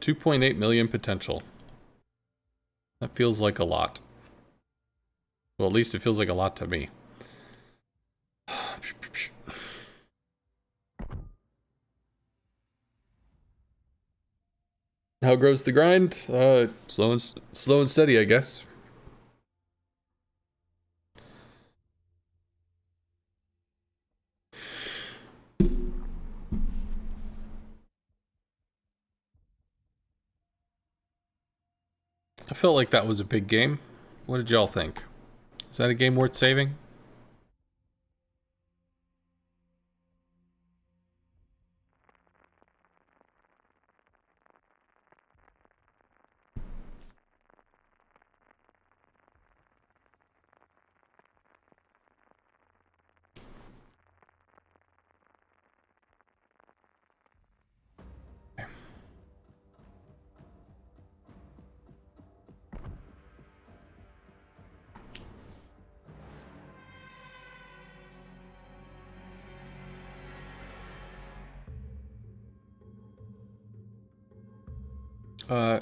2.8 million potential. That feels like a lot. Well, at least it feels like a lot to me. How grows the grind? Slow and steady, I guess. I felt like that was a big game. What did y'all think? Is that a game worth saving?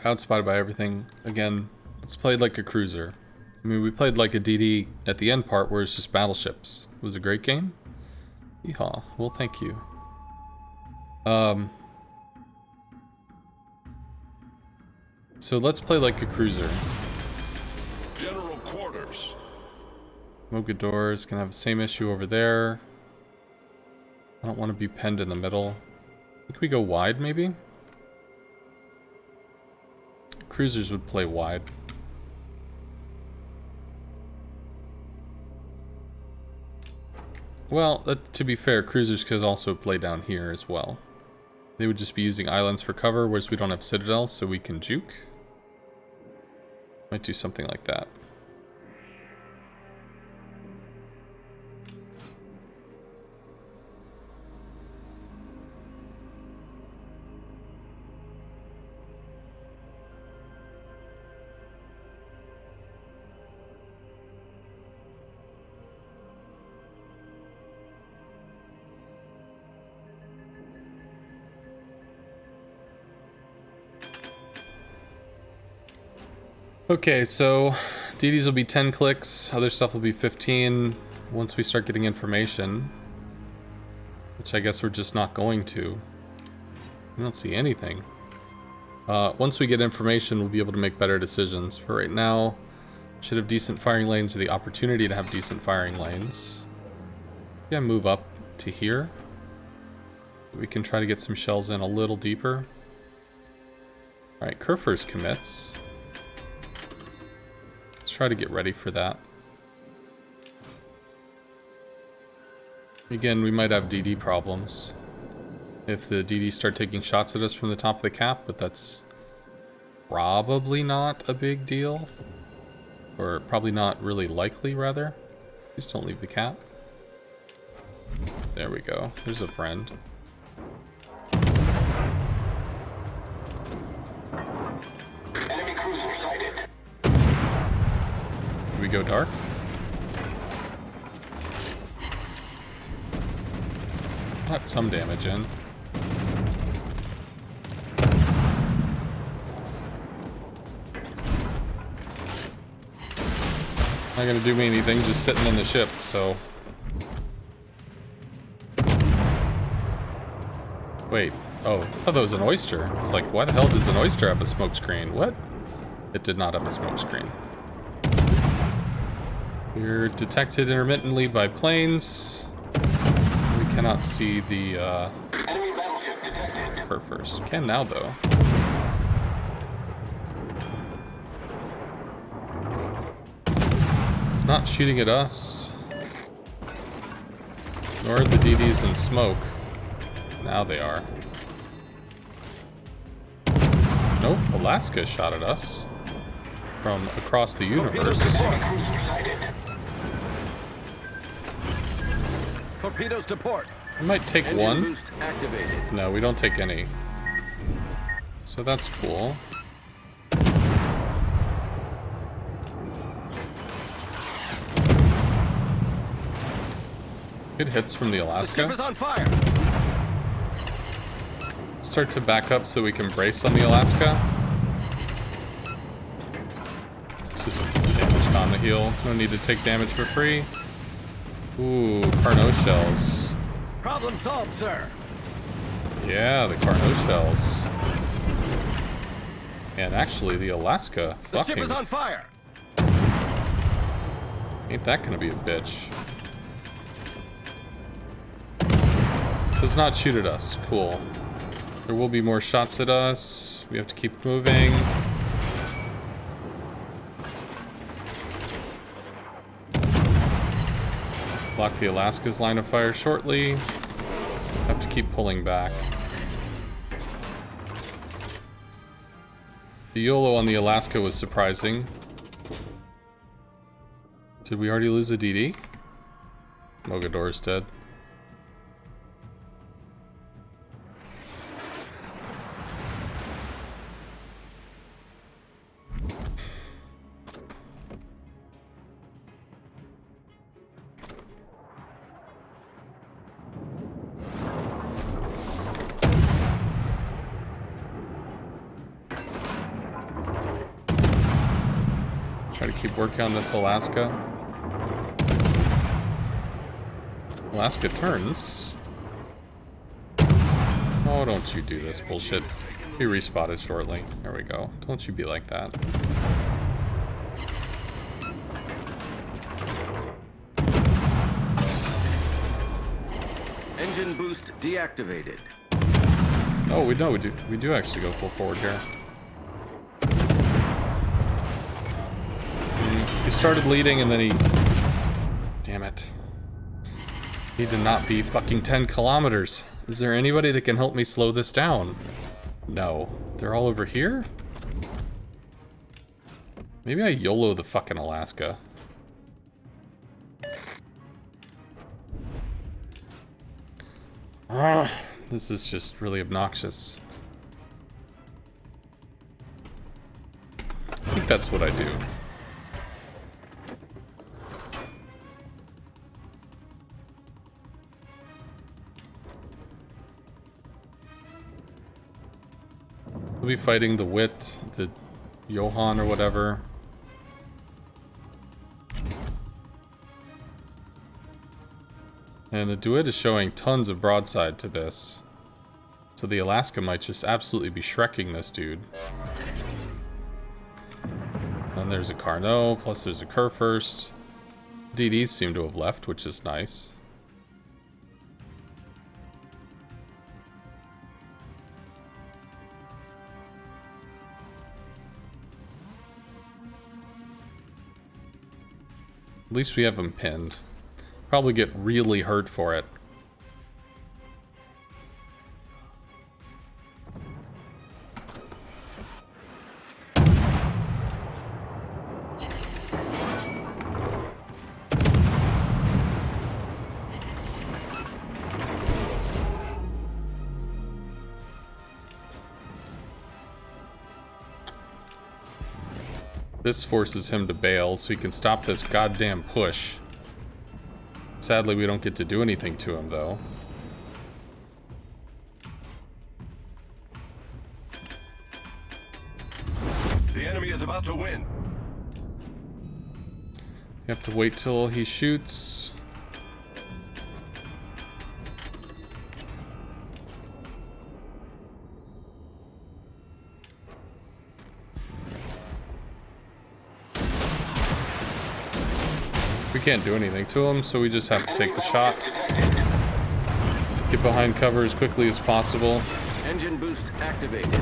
Outspotted by everything. Again, let's play like a cruiser. I mean, we played like a DD at the end part where it's just battleships. It was a great game. Yeehaw. Well, thank you. So let's play like a cruiser. General quarters. Mogador's gonna have the same issue over there. I don't want to be penned in the middle. Think we go wide, maybe? Cruisers would play wide. Well, to be fair, cruisers could also play down here as well. They would just be using islands for cover, whereas we don't have citadels, so we can juke. Might do something like that. Okay, so DDs will be 10 clicks, other stuff will be 15 once we start getting information. Which I guess we're just not going to. I don't see anything. Once we get information, we'll be able to make better decisions. For right now, should have decent firing lanes or the opportunity to have decent firing lanes. Yeah, move up to here. We can try to get some shells in a little deeper. Alright, Kerfers commits. Let's try to get ready for that. Again, we might have DD problems if the DD start taking shots at us from the top of the cap, but that's probably not a big deal. Or probably not really likely, rather. Please don't leave the cap. There we go. There's a friend. Enemy cruiser sighted. Do we go dark? Got some damage in. Not gonna do me anything, just sitting in the ship, so. Wait, oh, I thought that was an oyster. It's like, why the hell does an oyster have a smoke screen? What? It did not have a smoke screen. We're detected intermittently by planes. We cannot see the Enemy battleship detected. Kerfers. Can now though. It's not shooting at us. Nor are the DDs in smoke. Now they are. Nope, Alaska shot at us. From across the universe. Torpedoes to port. We might take Engine one. boost activated. No, we don't take any. So that's cool. Good hits from the The Alaska. ship is on fire. start to back up so we can brace on the Alaska. It's just damage on the heal. No need to take damage for free. Ooh, Carnot shells. Problem solved, sir. Yeah, the Carnot shells. And actually, the Alaska. The ship is on fire. Ain't that gonna be a bitch? Does not shoot at us. Cool. There will be more shots at us. We have to keep moving. Block the Alaska's line of fire shortly. Have to keep pulling back. The YOLO on the Alaska was surprising. Did we already lose a DD? Mogador's dead. Try to keep working on this Alaska. Alaska turns. Oh, don't you do this bullshit. Be respotted shortly. There we go. Don't you be like that. Engine boost deactivated. Oh, we know we do actually go full forward here. He started leading and then he... Damn it. Need to not be fucking 10 kilometers. Is there anybody that can help me slow this down? No. They're all over here? Maybe I YOLO the fucking Alaska. Ah, this is just really obnoxious. I think that's what I do. We'll be fighting the Wit, the Johan or whatever. And the Duet is showing tons of broadside to this. So the Alaska might just absolutely be shrekking this dude. Then there's a Carnot, plus there's a Kurfürst. DDs seem to have left, which is nice. At least we have him pinned. Probably get really hurt for it. This forces him to bail so he can stop this goddamn push. Sadly, we don't get to do anything to him, though. The enemy is about to win. You have to wait till he shoots. We can't do anything to him, so we just have to take the shot. Get behind cover as quickly as possible. Engine boost activated.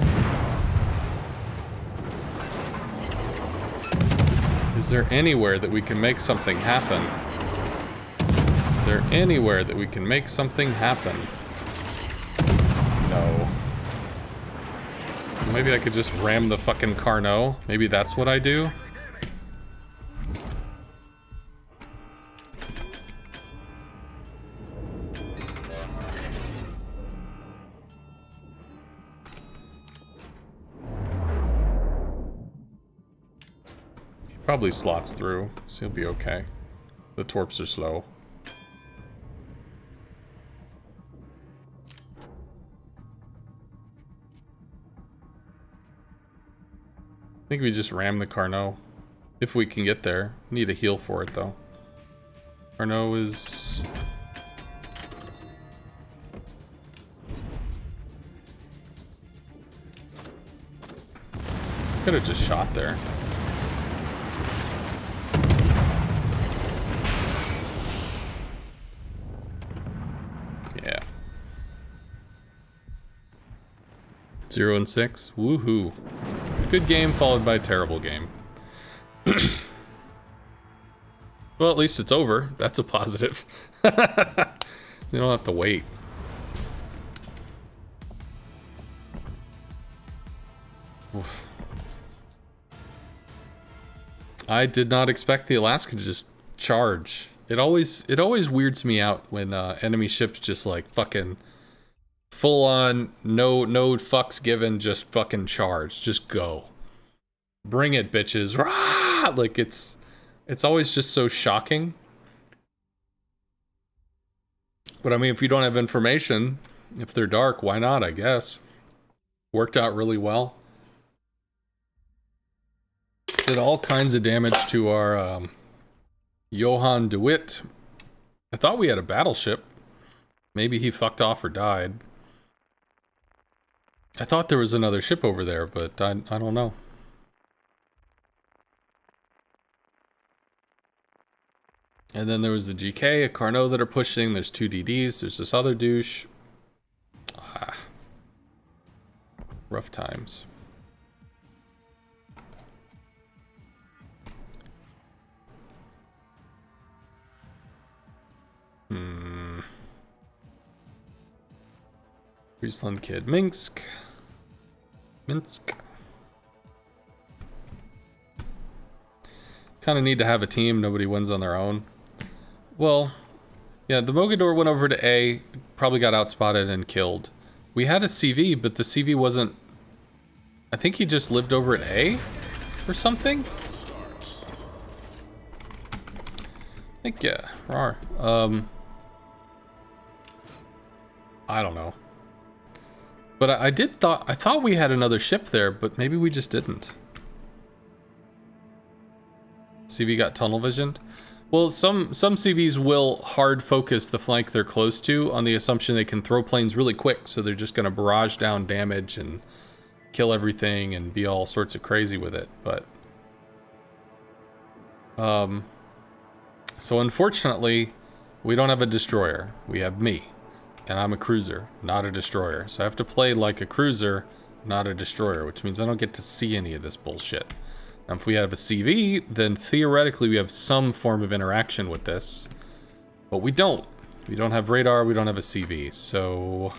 Is there anywhere that we can make something happen? Is there anywhere that we can make something happen? No. Maybe I could just ram the fucking Carnot. Maybe that's what I do. Probably slots through, so he'll be okay. The torps are slow. I think we just ram the Carnot. If we can get there. Need a heal for it, though. Carnot is... Could have just shot there. Yeah. 0 and 6. Woohoo. Good game followed by terrible game. Well, at least it's over. That's a positive. You don't have to wait. Oof. I did not expect the Alaska to just charge. It always weirds me out when enemy ships just like fucking full on no fucks given, just fucking charge, just go. Bring it, bitches. Rah! Like it's always just so shocking. But I mean, if you don't have information, if they're dark, why not, I guess. Worked out really well. Did all kinds of damage to our Johann de Witt. I thought we had a battleship. Maybe he fucked off or died. I thought there was another ship over there, but I don't know. And then there was a GK, a Carnot that are pushing. There's 2 DDs. There's this other douche. Ah. Rough times. Friesland Kid. Minsk. Kind of need to have a team. Nobody wins on their own. Well, yeah, the Mogador went over to A. Probably got outspotted and killed. We had a CV, but the CV wasn't... I think he just lived over at A? Or something? I think, yeah. Rawr. I don't know. But I thought we had another ship there, but maybe we just didn't. CV got tunnel visioned. Well, some CVs will hard focus the flank they're close to on the assumption they can throw planes really quick, so they're just going to barrage down damage and kill everything and be all sorts of crazy with it. But so unfortunately, we don't have a destroyer. We have me. And I'm a cruiser, not a destroyer. So I have to play like a cruiser, not a destroyer, which means I don't get to see any of this bullshit. Now, if we have a CV, then theoretically we have some form of interaction with this. But we don't. We don't have radar, we don't have a CV. So...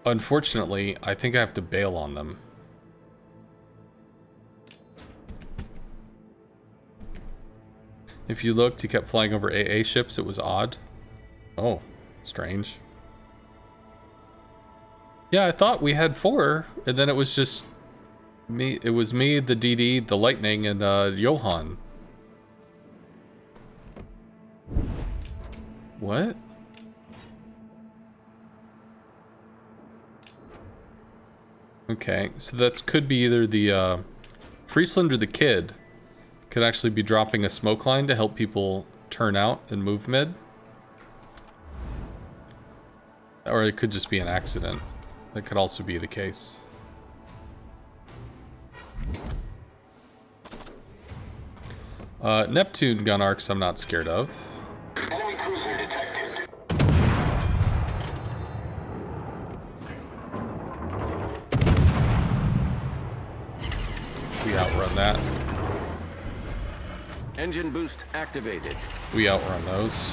unfortunately, I think I have to bail on them. If you looked, he kept flying over AA ships. It was odd. Oh, strange. Yeah, I thought we had 4, and then it was just me. It was me, the DD, the Lightning, and Johann. What? Okay, so that could be either the Friesland or the Kid. Could actually be dropping a smoke line to help people turn out and move mid. Or it could just be an accident. That could also be the case. Neptune gun arcs I'm not scared of. Enemy cruiser detected. We outrun that. Engine boost activated. We outrun those.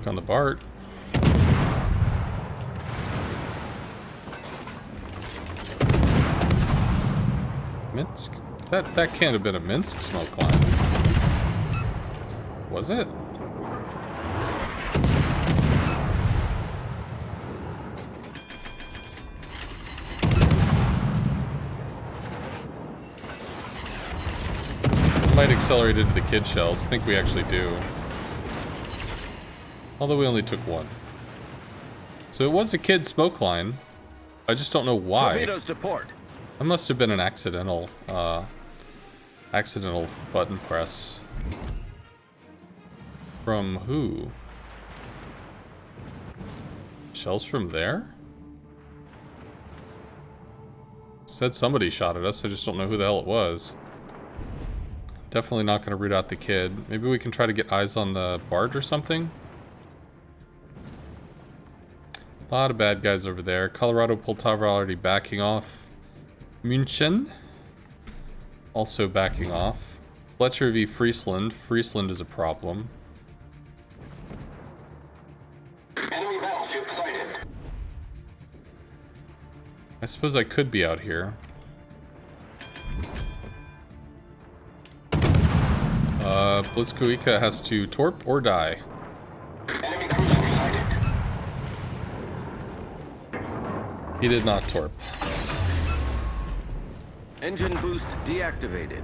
On the BART. Minsk? That can't have been a Minsk smoke line. Was it? Might accelerate into the kid shells. I think we actually do. Although we only took one. So it was a kid smoke line. I just don't know why. Torpedoes to port. That must have been an accidental button press. From who? Shells from there? Said somebody shot at us, I just don't know who the hell it was. Definitely not going to root out the kid. Maybe we can try to get eyes on the Bart or something? A lot of bad guys over there. Colorado, Poltava already backing off. München also backing off. Fletcher v. Friesland. Friesland is a problem. Enemy battleship sighted. I suppose I could be out here. Blitzkrieg has to torp or die. Enemy cruiser sighted. He did not torp. Engine boost deactivated.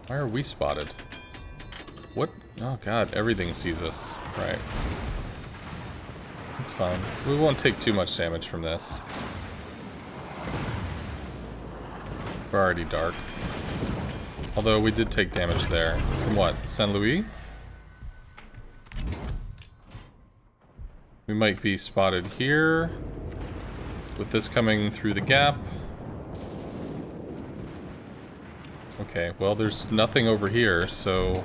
Why are we spotted? What? Oh god, everything sees us. Right. It's fine. We won't take too much damage from this. We're already dark. Although we did take damage there. From what? Saint Louis? We might be spotted here. With this coming through the gap. Okay, well there's nothing over here, so...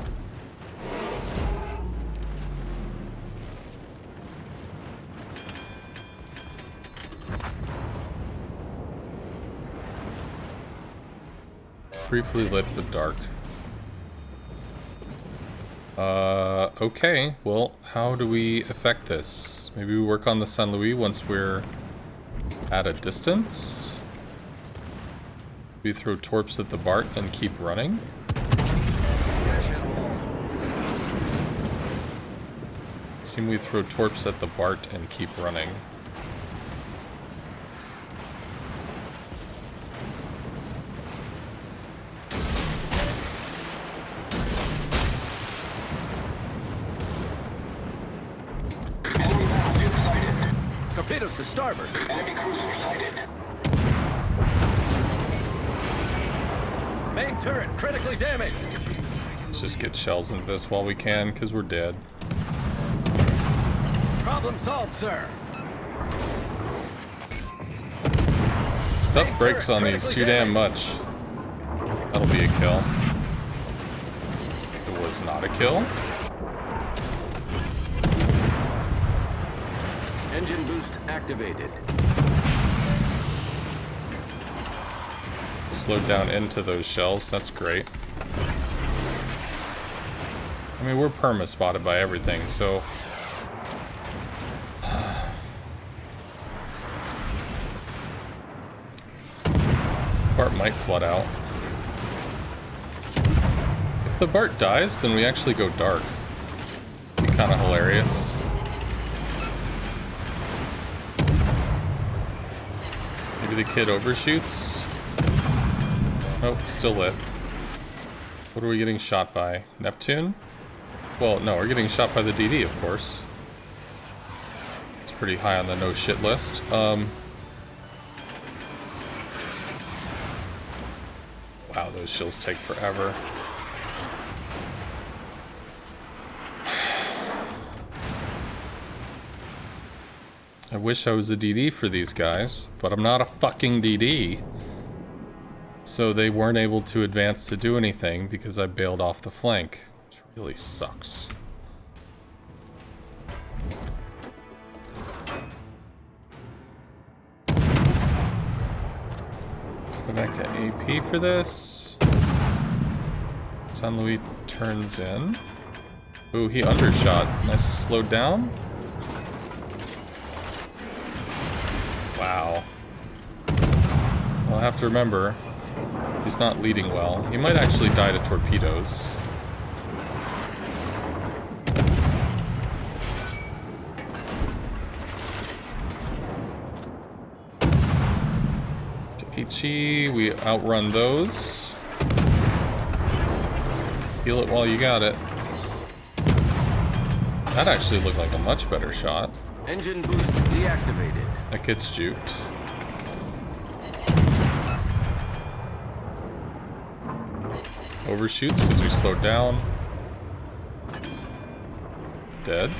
Briefly lit but dark. Okay, well, how do we affect this? Maybe we work on the Saint Louis once we're at a distance? We throw torps at the Bart and keep running? Seem we throw torps at the Bart and keep running. Torpedoes to starboard. Enemy cruiser sighted. Main turret critically damaged. Let's just get shells into this while we can, because we're dead. Problem solved, sir. Stuff breaks on these too damn much. That'll be a kill. It was not a kill. Engine boost activated. Slowed down into those shells, that's great. I mean, we're perma-spotted by everything, so... Bart might flood out. If the Bart dies, then we actually go dark. Be kind of hilarious. Maybe the kid overshoots? Nope, still lit. What are we getting shot by? Neptune? Well, no, we're getting shot by the DD, of course. It's pretty high on the no shit list. Wow, those shills take forever. I wish I was a DD for these guys, but I'm not a fucking DD. So they weren't able to advance to do anything because I bailed off the flank, which really sucks. Go back to AP for this. San Luis turns in. Ooh, he undershot. Nice slowed down. Wow. I'll have to remember, he's not leading well. He might actually die to torpedoes. To HE, we outrun those. Heal it while you got it. That actually looked like a much better shot. Engine boost deactivated. That gets juked. Overshoots because we slowed down. Dead.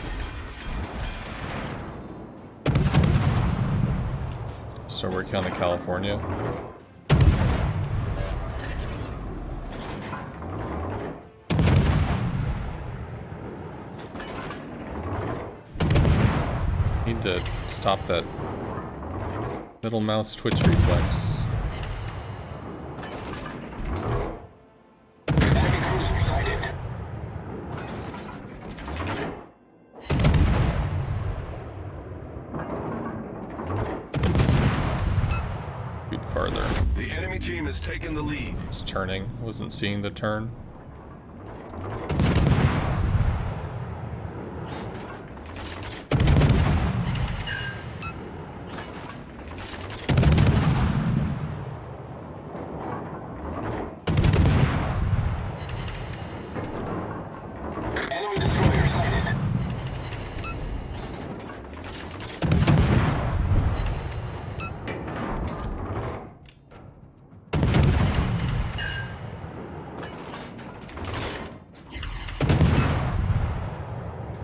Start working on the California. Need to stop that middle mouse twitch reflex. Enemy cruiser sighted. Shoot farther. The enemy team has taken the lead. It's turning. Wasn't seeing the turn. Enemy destroyer sighted.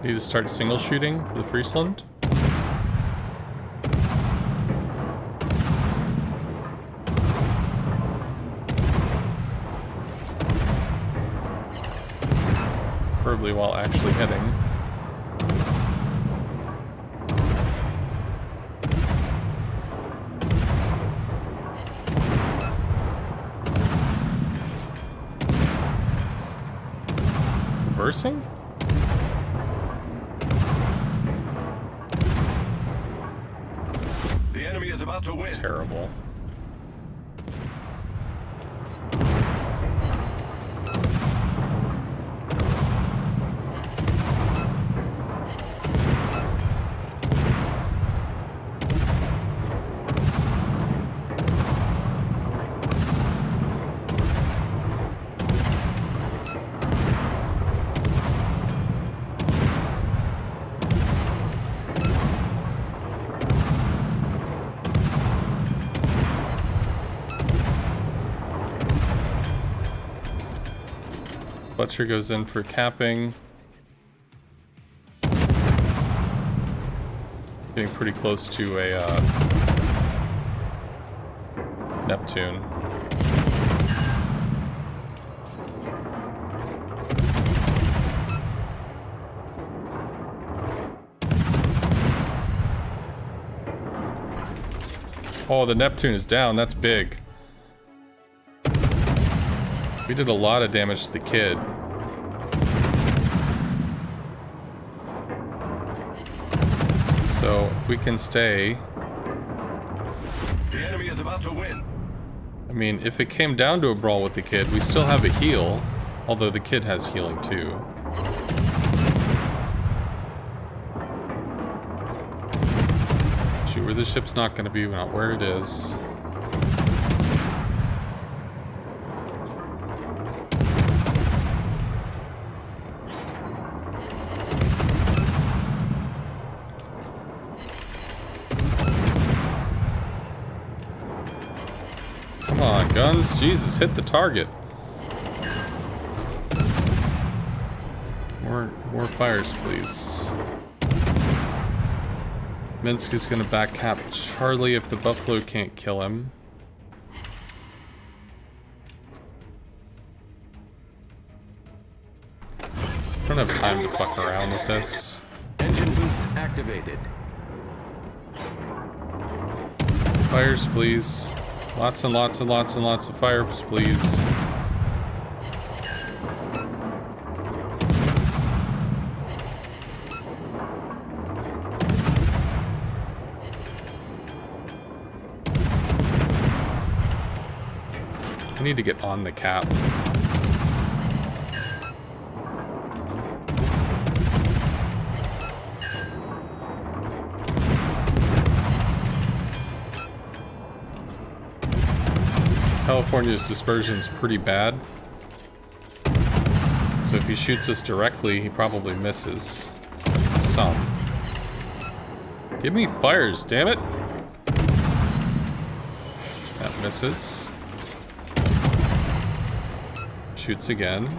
Need to start single shooting for the Friesland. Preferably while actually hitting. Reversing? The enemy is about to win. Terrible. Butcher goes in for capping. Getting pretty close to a Neptune. Oh, the Neptune is down. That's big. We did a lot of damage to the kid. So, if we can stay... The enemy is about to win. I mean, if it came down to a brawl with the kid, we still have a heal. Although the kid has healing too. Shoot, where the ship's not going to be, not where it is. Come on, guns. Jesus, hit the target. More fires, please. Minsk is gonna back cap Charlie if the Buffalo can't kill him. I don't have time to fuck around with this. Engine boost activated. Fires, please. Lots and lots and lots and lots of fires, please. I need to get on the cap. California's dispersion's pretty bad. So if he shoots us directly, he probably misses some. Give me fires, damn it! That misses. Shoots again.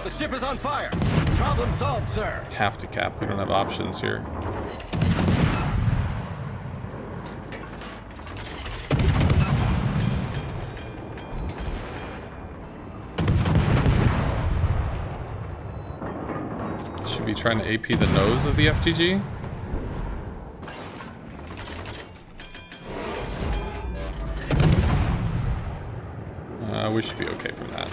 The ship is on fire. Problem solved, sir. Have to cap. We don't have options here. Should be trying to AP the nose of the FTG. We should be okay from that.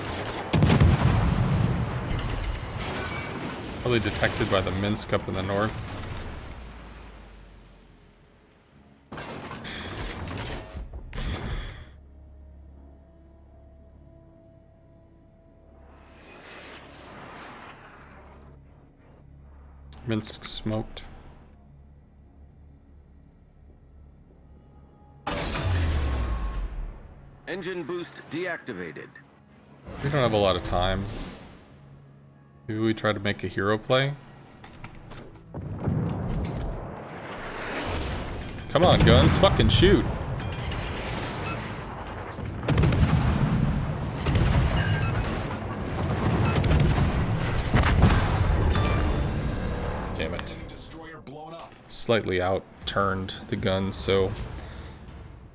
Probably detected by the Minsk up in the north. Minsk smoked. Engine boost deactivated. We don't have a lot of time. Maybe we try to make a hero play. Come on, guns, fucking shoot. Damn it. Slightly out-turned the gun, so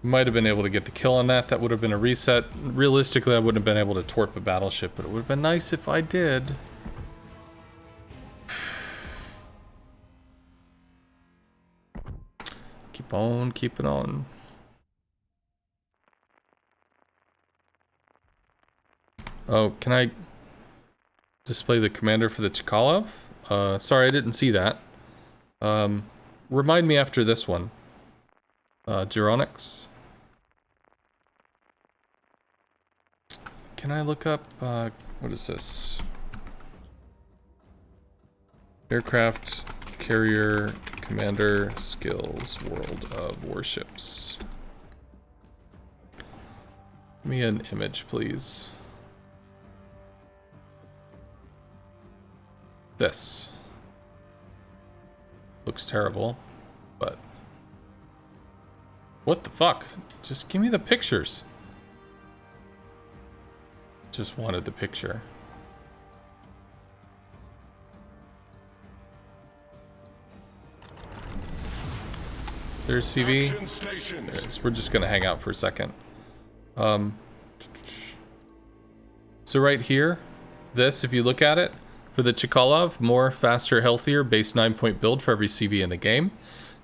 might have been able to get the kill on that. That would have been a reset. Realistically, I wouldn't have been able to torp a battleship, but it would have been nice if I did. Keep on keeping on. Oh, can I display the commander for the Chkalov? Sorry, I didn't see that. Remind me after this one. Geronix. Can I look up, what is this? Aircraft Carrier Commander Skills World of Warships. Give me an image, please. This. Looks terrible, but... What the fuck? Just give me the pictures. Just wanted the picture. There's CV. There it is. We're just gonna hang out for a second. So right here, this, if you look at it, for the Chkalov, more, faster, healthier, base 9-point build for every CV in the game.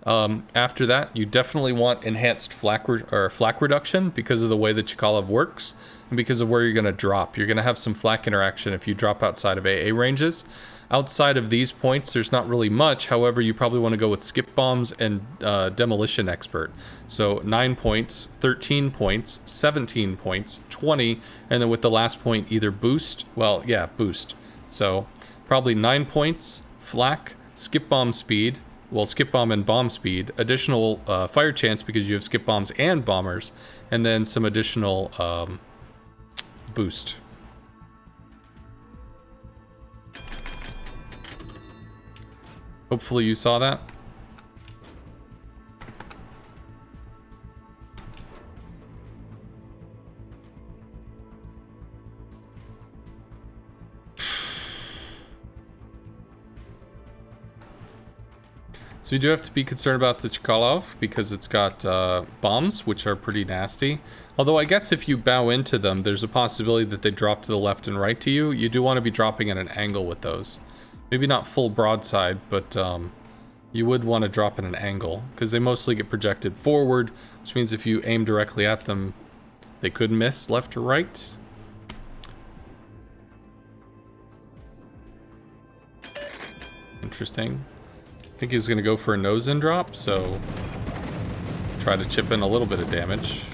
After that, you definitely want enhanced flak reduction because of the way the Chkalov works and because of where you're going to drop. You're going to have some flak interaction if you drop outside of AA ranges. Outside of these points, there's not really much. However, you probably want to go with skip bombs and demolition expert. So 9 points, 13 points, 17 points, 20, and then with the last point, either boost. Well, yeah, boost. So probably 9 points, flak, skip bomb speed. Well, skip bomb and bomb speed, additional fire chance because you have skip bombs and bombers, and then some additional boost. Hopefully you saw that. So you do have to be concerned about the Chkalov because it's got bombs, which are pretty nasty. Although I guess if you bow into them, there's a possibility that they drop to the left and right to you. You do want to be dropping at an angle with those. Maybe not full broadside, but you would want to drop at an angle because they mostly get projected forward, which means if you aim directly at them, they could miss left or right. Interesting. I think he's going to go for a nose-in drop, so try to chip in a little bit of damage.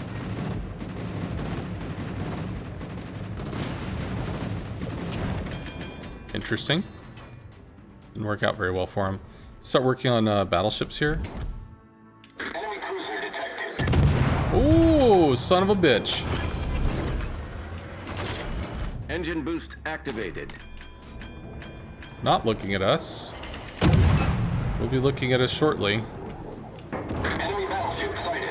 Interesting. Didn't work out very well for him. Start working on battleships here. Enemy cruiser detected. Ooh, son of a bitch. Engine boost activated. Not looking at us. We'll be looking at us shortly. Enemy battleship sighted.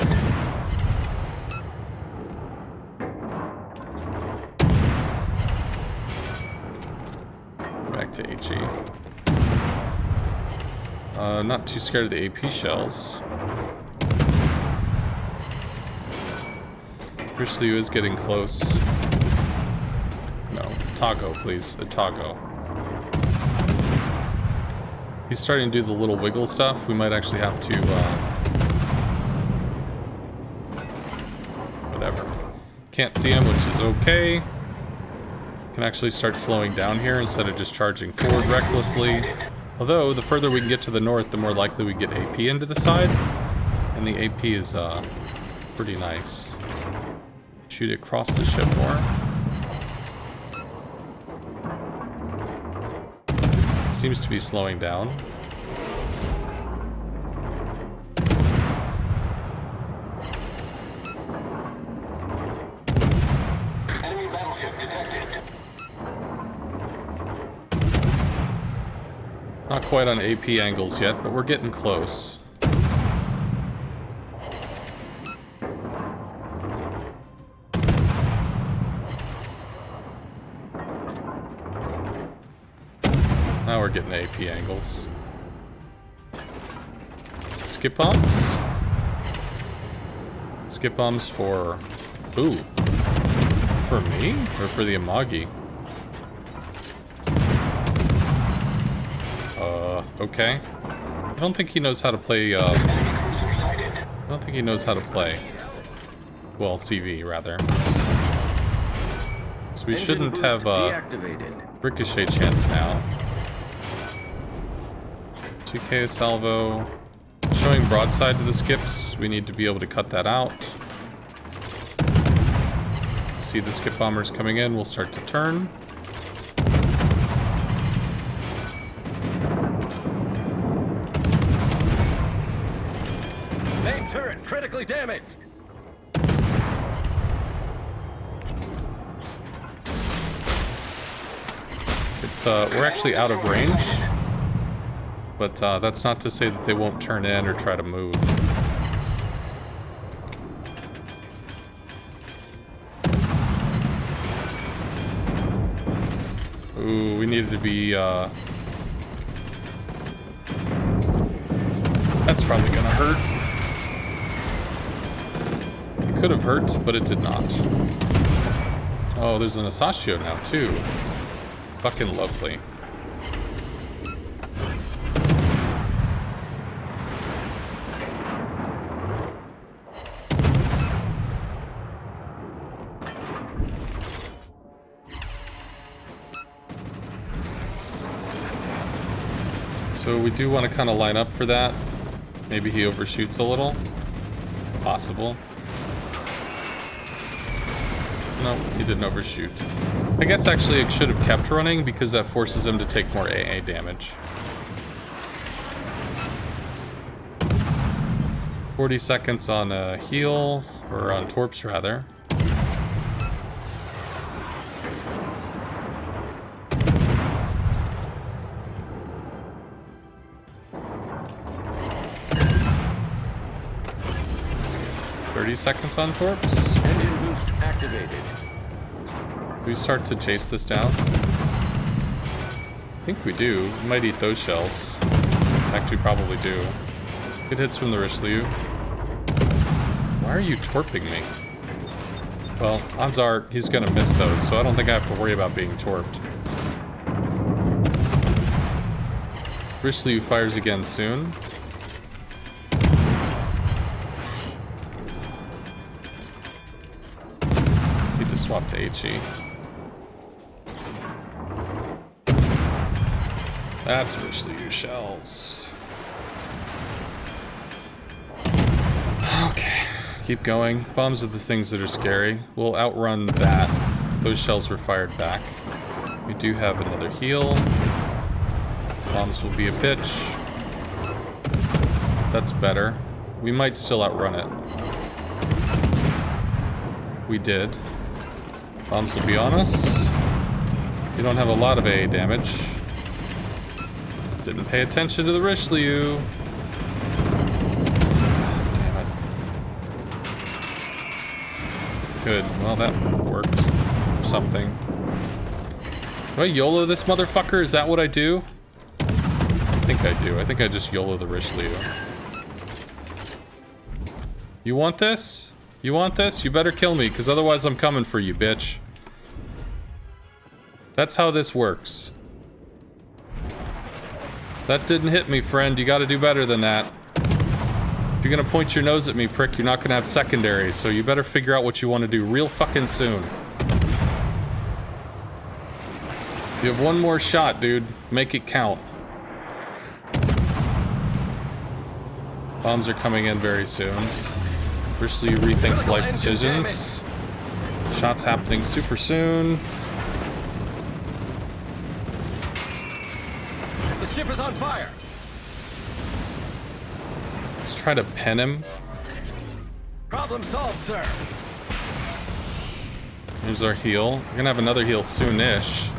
Back to HE. Not too scared of the AP shells. Richelieu is getting close. No, Tago, please. A Tago. If he's starting to do the little wiggle stuff, we might actually have to, whatever. Can't see him, which is okay. Can actually start slowing down here instead of just charging forward recklessly. Although, the further we can get to the north, the more likely we get AP into the side. And the AP is, pretty nice. Shoot across the ship more. Seems to be slowing down. Enemy battleship detected. Not quite on AP angles yet, but we're getting close. Now we're getting AP angles. Skip bombs? Skip bombs for... Ooh. For me? Or for the Amagi? Okay. I don't think he knows how to play, Enemy cruiser sighted. I don't think he knows how to play. Well, CV, rather. So we Engine shouldn't boost have a deactivated. ricochet chance now. 2K salvo. Showing broadside to the skips. We need to be able to cut that out. See the skip bombers coming in. We'll start to turn. Main turret critically damaged. It's we're actually out of range, but that's not to say that they won't turn in or try to move. Ooh, we needed to be that's probably gonna hurt. It could have hurt, but it did not. Oh, there's an Asashio now too. Fucking lovely. So we do want to kind of line up for that. Maybe he overshoots a little. Possible. No, he didn't overshoot. I guess actually it should have kept running because that forces him to take more AA damage. 40 seconds on a heal, or on torps rather. Seconds on torps. Engine boost activated. We start to chase this down. I think we do. We might eat those shells. In fact, we probably do. Good hits from the Richelieu. Why are you torping me? Well, odds are he's gonna miss those, so I don't think I have to worry about being torped. Richelieu fires again soon. Swap to HE. That's Richelieu shells. Okay, keep going. Bombs are the things that are scary. We'll outrun that. Those shells were fired back. We do have another heal. Bombs will be a bitch. That's better. We might still outrun it. We did. Bombs will be on us. You don't have a lot of AA damage. Didn't pay attention to the Richelieu. God damn it. Good. Well, that worked. Or something. Do I YOLO this motherfucker? Is that what I do? I think I do. I think I just YOLO the Richelieu. You want this? You want this? You better kill me, because otherwise I'm coming for you, bitch. That's how this works. That didn't hit me, friend. You gotta do better than that. If you're gonna point your nose at me, prick, you're not gonna have secondaries, so you better figure out what you want to do real fucking soon. You have one more shot, dude. Make it count. Bombs are coming in very soon. Richelieu rethinks life decisions. Shots happening super soon. The ship is on fire. Let's try to pen him. Problem solved, sir. Here's our heal. We're gonna have another heal soon-ish.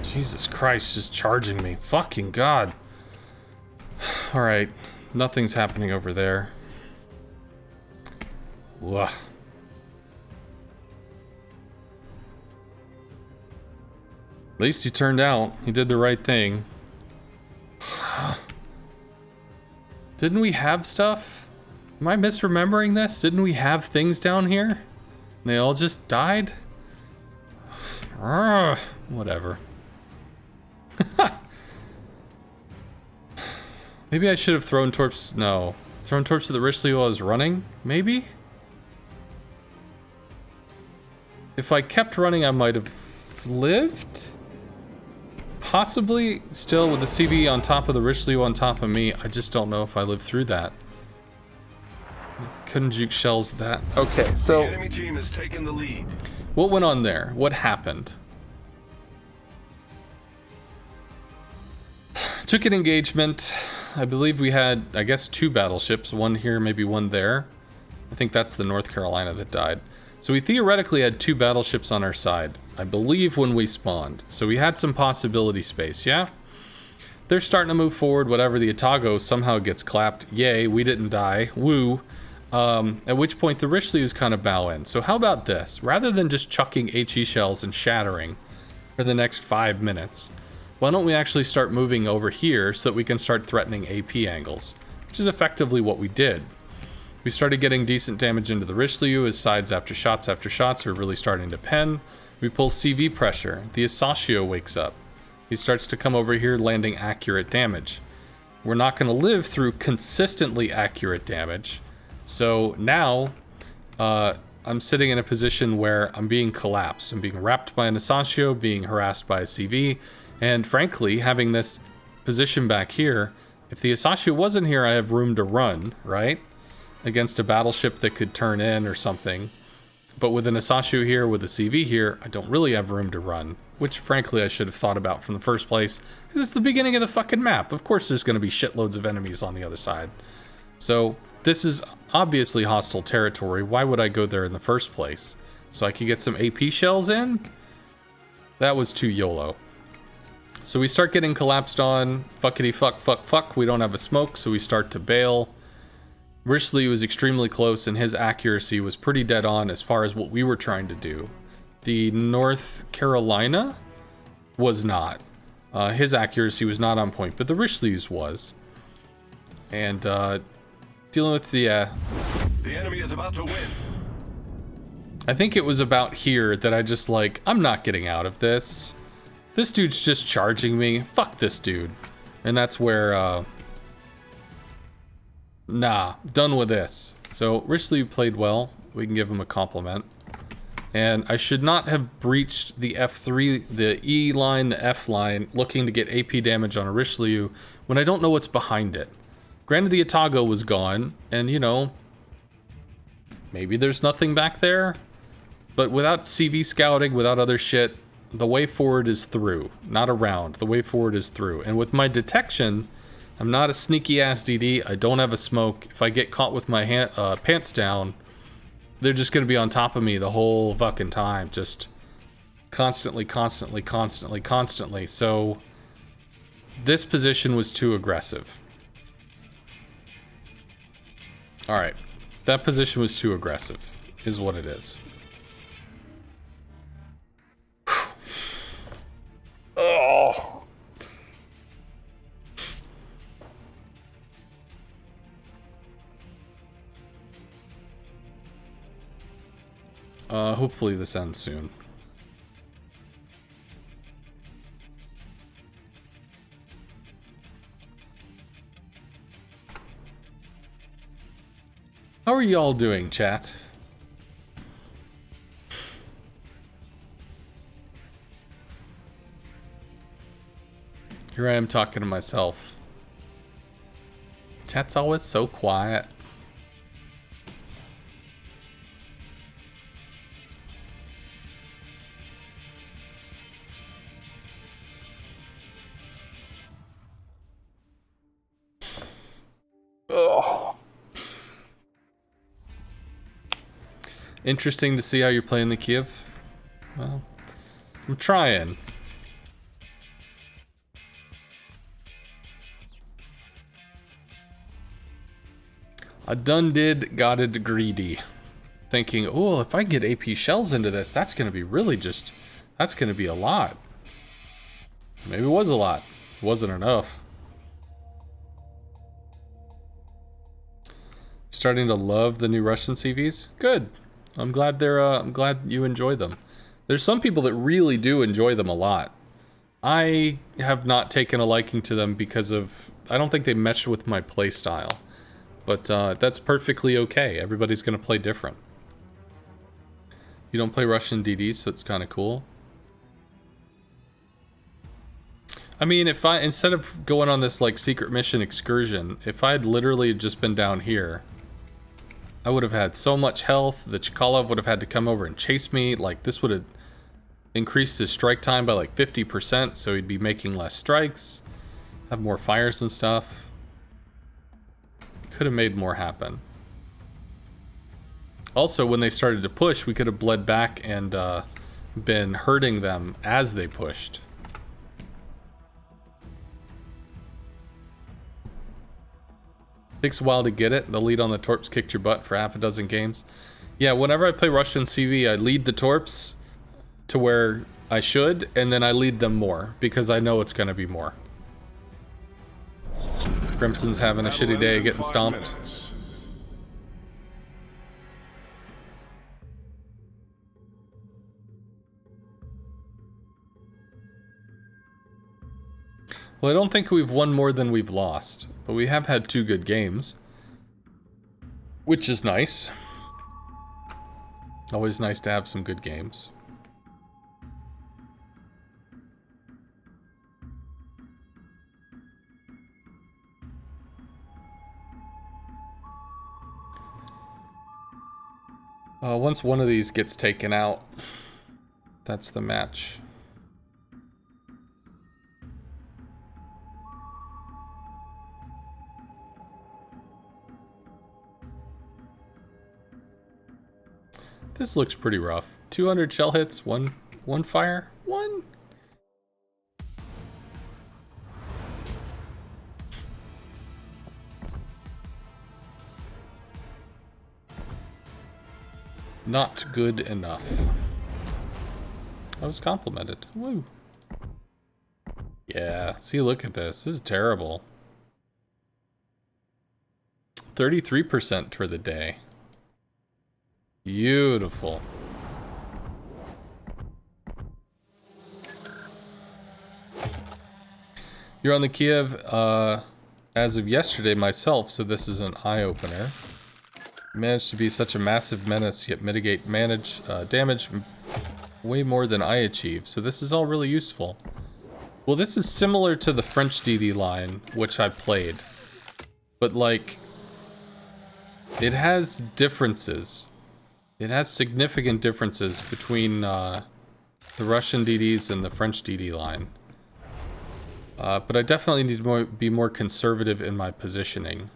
Jesus Christ, just charging me. Fucking God. Alright. Nothing's happening over there. Ugh. At least he turned out. He did the right thing. Didn't we have stuff? Am I misremembering this? Didn't we have things down here? And they all just died? Whatever. Maybe I should have thrown torps. No. Thrown torps to the Richelieu while I was running? Maybe? If I kept running, I might have lived? Possibly. Still, with the CV on top of the Richelieu on top of me, I just don't know if I lived through that. Couldn't juke shells that. Okay, so... The enemy team has taken the lead. What went on there? What happened? Took an engagement. I believe we had, I guess, 2 battleships. One here, maybe one there. I think that's the North Carolina that died. So we theoretically had 2 battleships on our side, I believe, when we spawned. So we had some possibility space, yeah? They're starting to move forward, whatever. The Otago somehow gets clapped. Yay, we didn't die. Woo. At which point the Richelieu's kind of bow in. So how about this? Rather than just chucking HE shells and shattering for the next 5 minutes, why don't we actually start moving over here so that we can start threatening AP angles? Which is effectively what we did. We started getting decent damage into the Richelieu as sides after shots are really starting to pen. We pull CV pressure. The Asashio wakes up. He starts to come over here landing accurate damage. We're not going to live through consistently accurate damage. So now I'm sitting in a position where I'm being collapsed. I'm being wrapped by an Asashio, being harassed by a CV. And frankly, having this position back here, if the Asashio wasn't here, I have room to run, right? Against a battleship that could turn in or something. But with an Asashio here, with a CV here, I don't really have room to run. Which, frankly, I should have thought about from the first place. Because it's the beginning of the fucking map. Of course there's going to be shitloads of enemies on the other side. So, this is obviously hostile territory. Why would I go there in the first place? So I could get some AP shells in? That was too YOLO. So we start getting collapsed on. Fuckity fuck, fuck, fuck. We don't have a smoke, so we start to bail. Richelieu was extremely close, and his accuracy was pretty dead on as far as what we were trying to do. The North Carolina was not. His accuracy was not on point, but the Richelieu's was. And dealing with the... The enemy is about to win. I think it was about here that I just like, I'm not getting out of this. This dude's just charging me. Fuck this dude. And that's where, nah, done with this. So, Richelieu played well. We can give him a compliment. And I should not have breached the F3, the E line, the F line, looking to get AP damage on a Richelieu when I don't know what's behind it. Granted, the Otago was gone, and, you know, maybe there's nothing back there. But without CV scouting, without other shit, the way forward is through, not around. The way forward is through. And with my detection, I'm not a sneaky ass DD. I don't have a smoke. If I get caught with my pants down, they're just gonna be on top of me the whole fucking time. Just constantly, constantly, constantly, constantly. So this position was too aggressive. Alright. That position was too aggressive, is what it is. Oh. Hopefully this ends soon. How are y'all doing, chat? Here I am talking to myself. Chat's always so quiet. Oh. Interesting to see how you're playing the Kiev. Well, I'm trying. I done got it greedy. Thinking, oh, if I get AP shells into this, that's gonna be really just, that's gonna be a lot. Maybe it was a lot. It wasn't enough. Starting to love the new Russian CVs? Good. I'm glad I'm glad you enjoy them. There's some people that really do enjoy them a lot. I have not taken a liking to them because of, I don't think they mesh with my play style. But that's perfectly okay. Everybody's gonna play different. You don't play Russian DDs, so it's kind of cool. I mean, if I, instead of going on this like secret mission excursion, if I had literally just been down here, I would have had so much health that Chkalov would have had to come over and chase me. Like, this would have increased his strike time by like 50%, so he'd be making less strikes, have more fires and stuff. Could have made more happen. Also, when they started to push, we could have bled back and been hurting them as they pushed. Takes a while to get it. The lead on the Torps kicked your butt for half a dozen games. Yeah, whenever I play Russian CV, I lead the Torps to where I should, and then I lead them more, because I know it's going to be more. Crimson's having a shitty day getting stomped. Well, I don't think we've won more than we've lost, but we have had 2 good games, which is nice. Always nice to have some good games. Once one of these gets taken out, that's the match. This looks pretty rough. 200 shell hits, one fire, one. Not good enough. I was complimented. Woo. Yeah, see, look at this. This is terrible. 33% for the day. Beautiful. You're on the Kiev as of yesterday myself, so this is an eye-opener. Managed to be such a massive menace, yet mitigate damage way more than I achieve, so this is all really useful. Well, this is similar to the French DD line, which I played. But, like, it has differences. It has significant differences between the Russian DDs and the French DD line. But I definitely need to be more conservative in my positioning.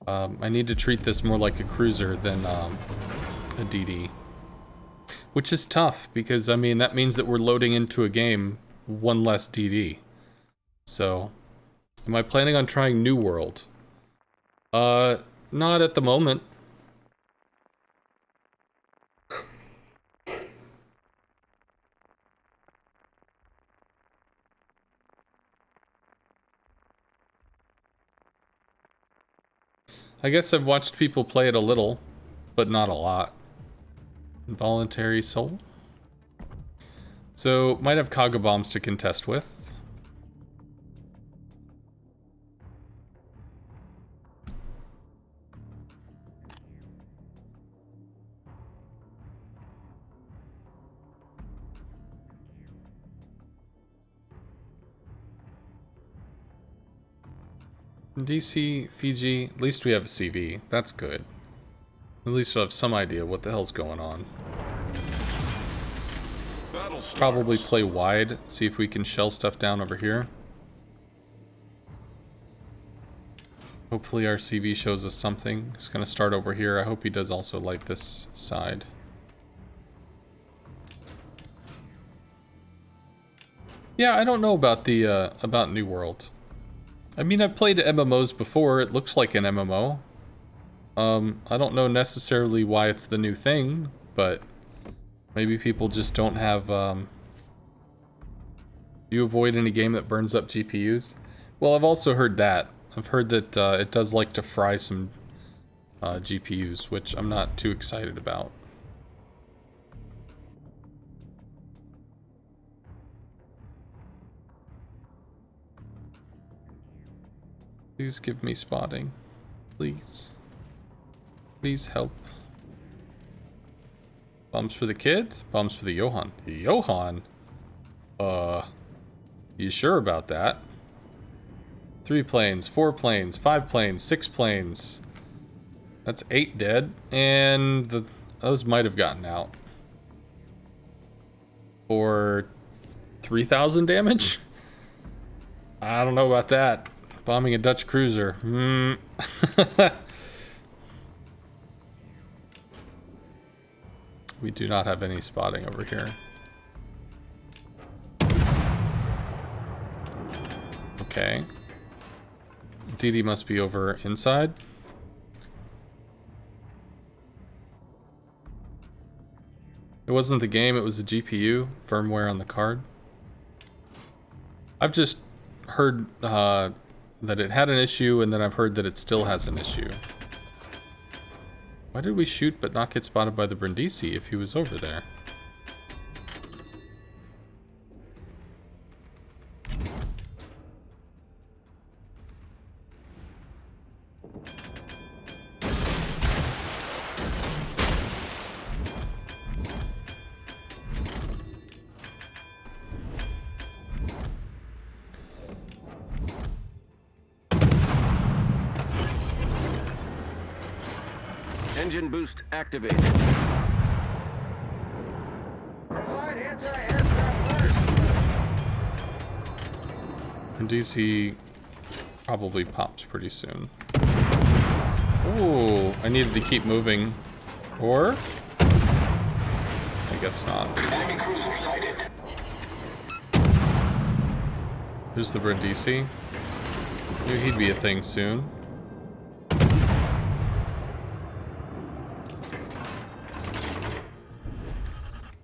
I need to treat this more like a cruiser than a DD. Which is tough, because, I mean, that means that we're loading into a game one less DD. So, am I planning on trying New World? Not at the moment. I guess I've watched people play it a little, but not a lot. Involuntary soul? So, might have Kaga bombs to contest with. DC, Fiji, at least we have a CV. That's good. At least we'll have some idea what the hell's going on. Probably play wide, see if we can shell stuff down over here. Hopefully our CV shows us something. It's gonna start over here. I hope he does also like this side. Yeah, I don't know about the about New World. I mean, I've played MMOs before. It looks like an MMO. I don't know necessarily why it's the new thing, but maybe people just don't have, you avoid any game that burns up GPUs? Well, I've also heard that. I've heard that it does like to fry some GPUs, which I'm not too excited about. Please give me spotting. Please. Please help. Bombs for the kid? Bombs for the Johan. The Johan? You sure about that? 3 planes, 4 planes, 5 planes, 6 planes. That's 8 dead, and those might have gotten out. For 3,000 damage? I don't know about that. Bombing a Dutch cruiser. We do not have any spotting over here. Okay. DD must be over inside. It wasn't the game, it was the GPU firmware on the card. I've just heard that it had an issue, and then I've heard that it still has an issue. Why did we shoot but not get spotted by the Brindisi if he was over there? Engine boost activated. Provide anti-aircraft first. DC probably pops pretty soon. Ooh, I needed to keep moving. Or? I guess not. Enemy cruiser sighted. Here's the Brindisi. Knew he'd be a thing soon.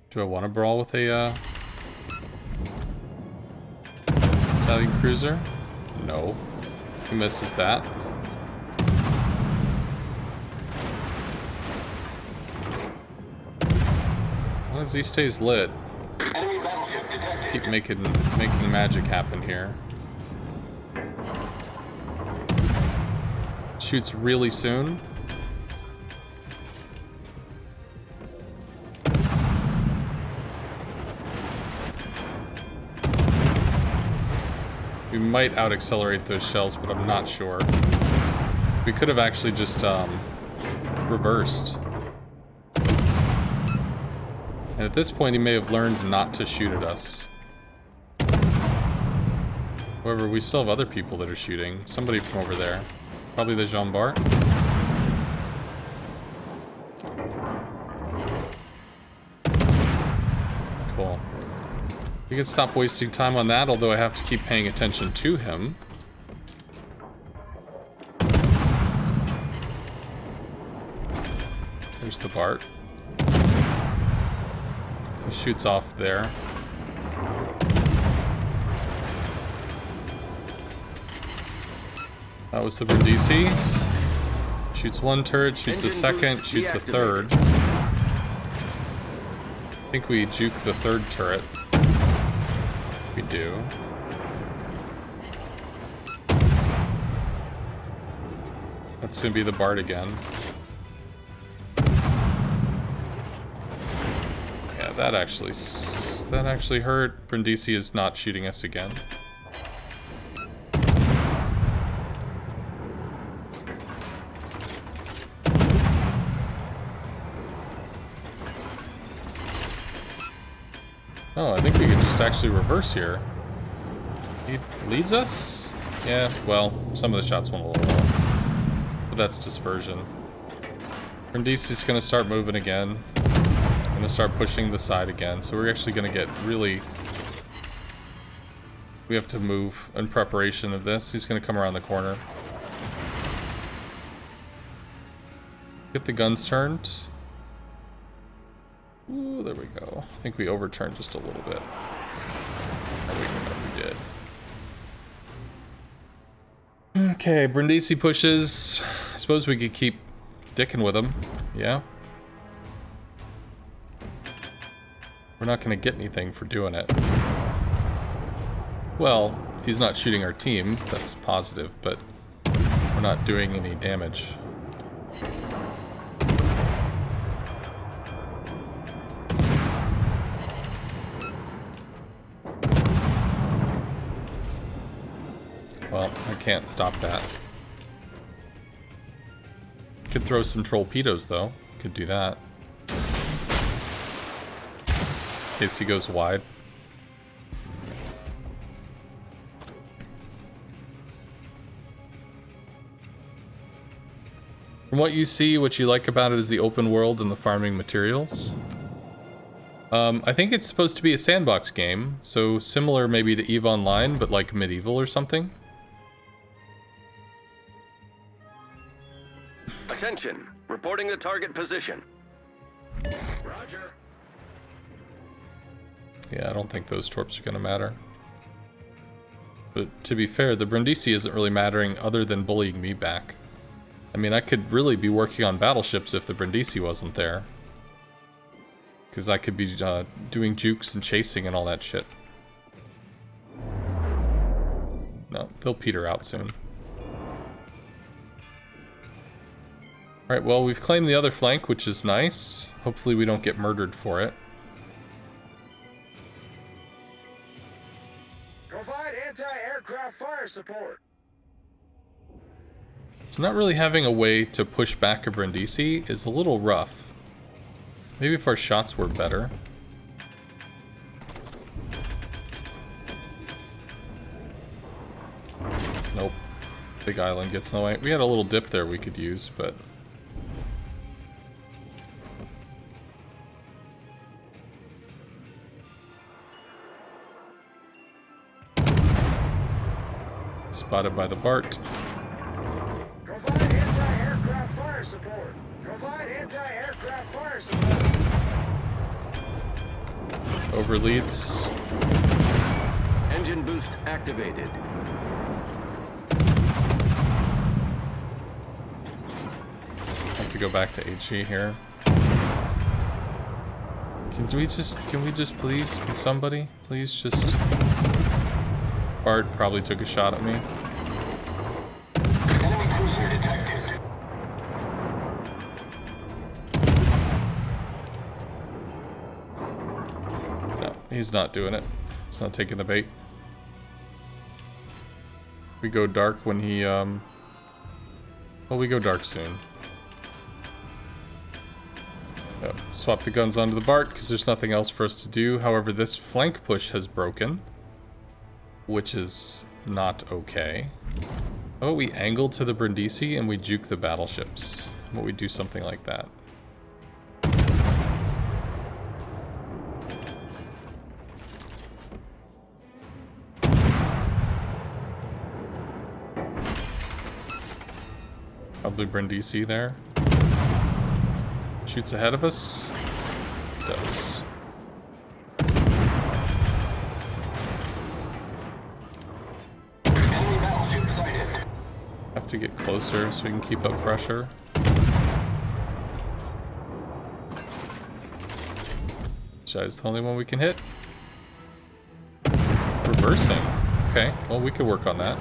Do I want to brawl with a Italian cruiser? No. He misses that. As long as he stays lit. Enemy battleship detected. Keep making magic happen here. Shoots really soon. We might out-accelerate those shells, but I'm not sure. We could have actually just reversed. And at this point, he may have learned not to shoot at us. However, we still have other people that are shooting. Somebody from over there. Probably the Jean Bart. Cool. We can stop wasting time on that, although I have to keep paying attention to him. There's the Bart. He shoots off there. That was the Brindisi. Shoots one turret, shoots a second, shoots a third. I think we juke the third turret. We do. That's gonna be the Bart again. Yeah, that actually hurt. Brindisi is not shooting us again. Oh, I think we could just actually reverse here. He leads us? Yeah, well, some of the shots went a little low. But that's dispersion. Brindisi's gonna start moving again. Gonna start pushing the side again. So we're actually gonna get really... We have to move in preparation of this. He's gonna come around the corner. Get the guns turned. Ooh, there we go. I think we overturned just a little bit. There we go, we did. Okay, Brindisi pushes. I suppose we could keep dicking with him. Yeah. We're not gonna get anything for doing it. Well, if he's not shooting our team, that's positive, but we're not doing any damage. Well, I can't stop that. Could throw some torpedoes though. Could do that. In case he goes wide. From what you see, what you like about it is the open world and the farming materials. I think it's supposed to be a sandbox game, so similar maybe to EVE Online, but like medieval or something. Attention, reporting the target position. Roger. Yeah, I don't think those torps are gonna matter. But to be fair, the Brindisi isn't really mattering other than bullying me back. I mean, I could really be working on battleships if the Brindisi wasn't there. Because I could be doing jukes and chasing and all that shit. No, they'll peter out soon. Alright, well, we've claimed the other flank, which is nice. Hopefully we don't get murdered for it. Provide anti-aircraft fire support. So not really having a way to push back a Brindisi is a little rough. Maybe if our shots were better. Nope. Big island gets in the way. We had a little dip there we could use, but... Spotted by the Bart. Provide anti-aircraft fire support. Provide anti-aircraft fire support. Overleads. Engine boost activated. Have to go back to HE here. Can we just please, can somebody please just... Bart probably took a shot at me. Enemy cruiser detected. No, he's not doing it. He's not taking the bait. We go dark when he, well, we go dark soon. Swap the guns onto the Bart, because there's nothing else for us to do. However, this flank push has broken. Which is not okay. How about we angle to the Brindisi and we juke the battleships? How about we do something like that? Probably Brindisi there. Shoots ahead of us. Does. Enemy battleship sighted. Have to get closer so we can keep up pressure. Is the only one we can hit. Reversing. Okay, well we could work on that.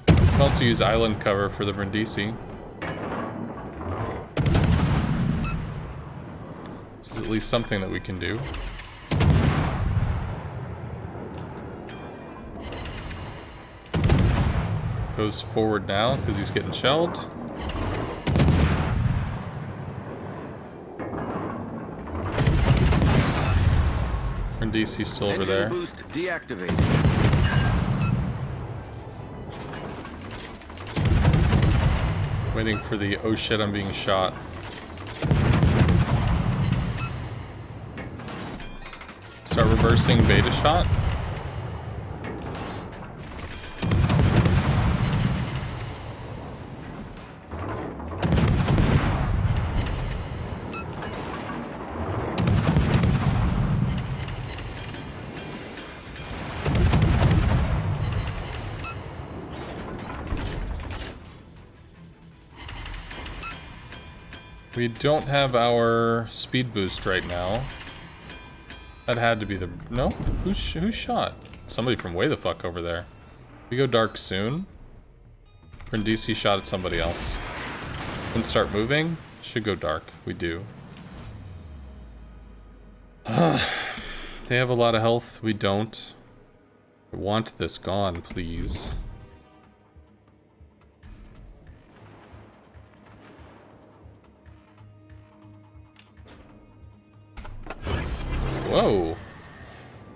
We can also use island cover for the Brindisi. Which is at least something that we can do. Goes forward now because he's getting shelled. Brindisi's still over there. Engine boost deactivated. Waiting for the oh shit I'm being shot. Start reversing beta shot. We don't have our speed boost right now. That had to be the... No? Who shot? Somebody from way the fuck over there. We go dark soon. Brindisi shot at somebody else. Then start moving. Should go dark. We do. They have a lot of health. We don't. I want this gone, please. Whoa.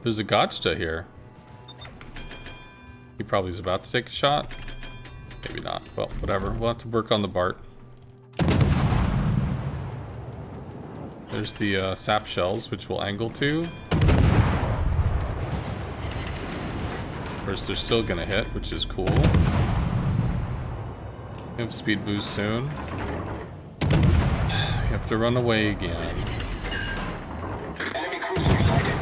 There's a Gotcha here. He probably is about to take a shot. Maybe not. Well, whatever. We'll have to work on the Bart. There's the sap shells, which we'll angle to. Of course, they're still gonna hit, which is cool. We have speed boost soon. We have to run away again. Enemy cruiser sighted.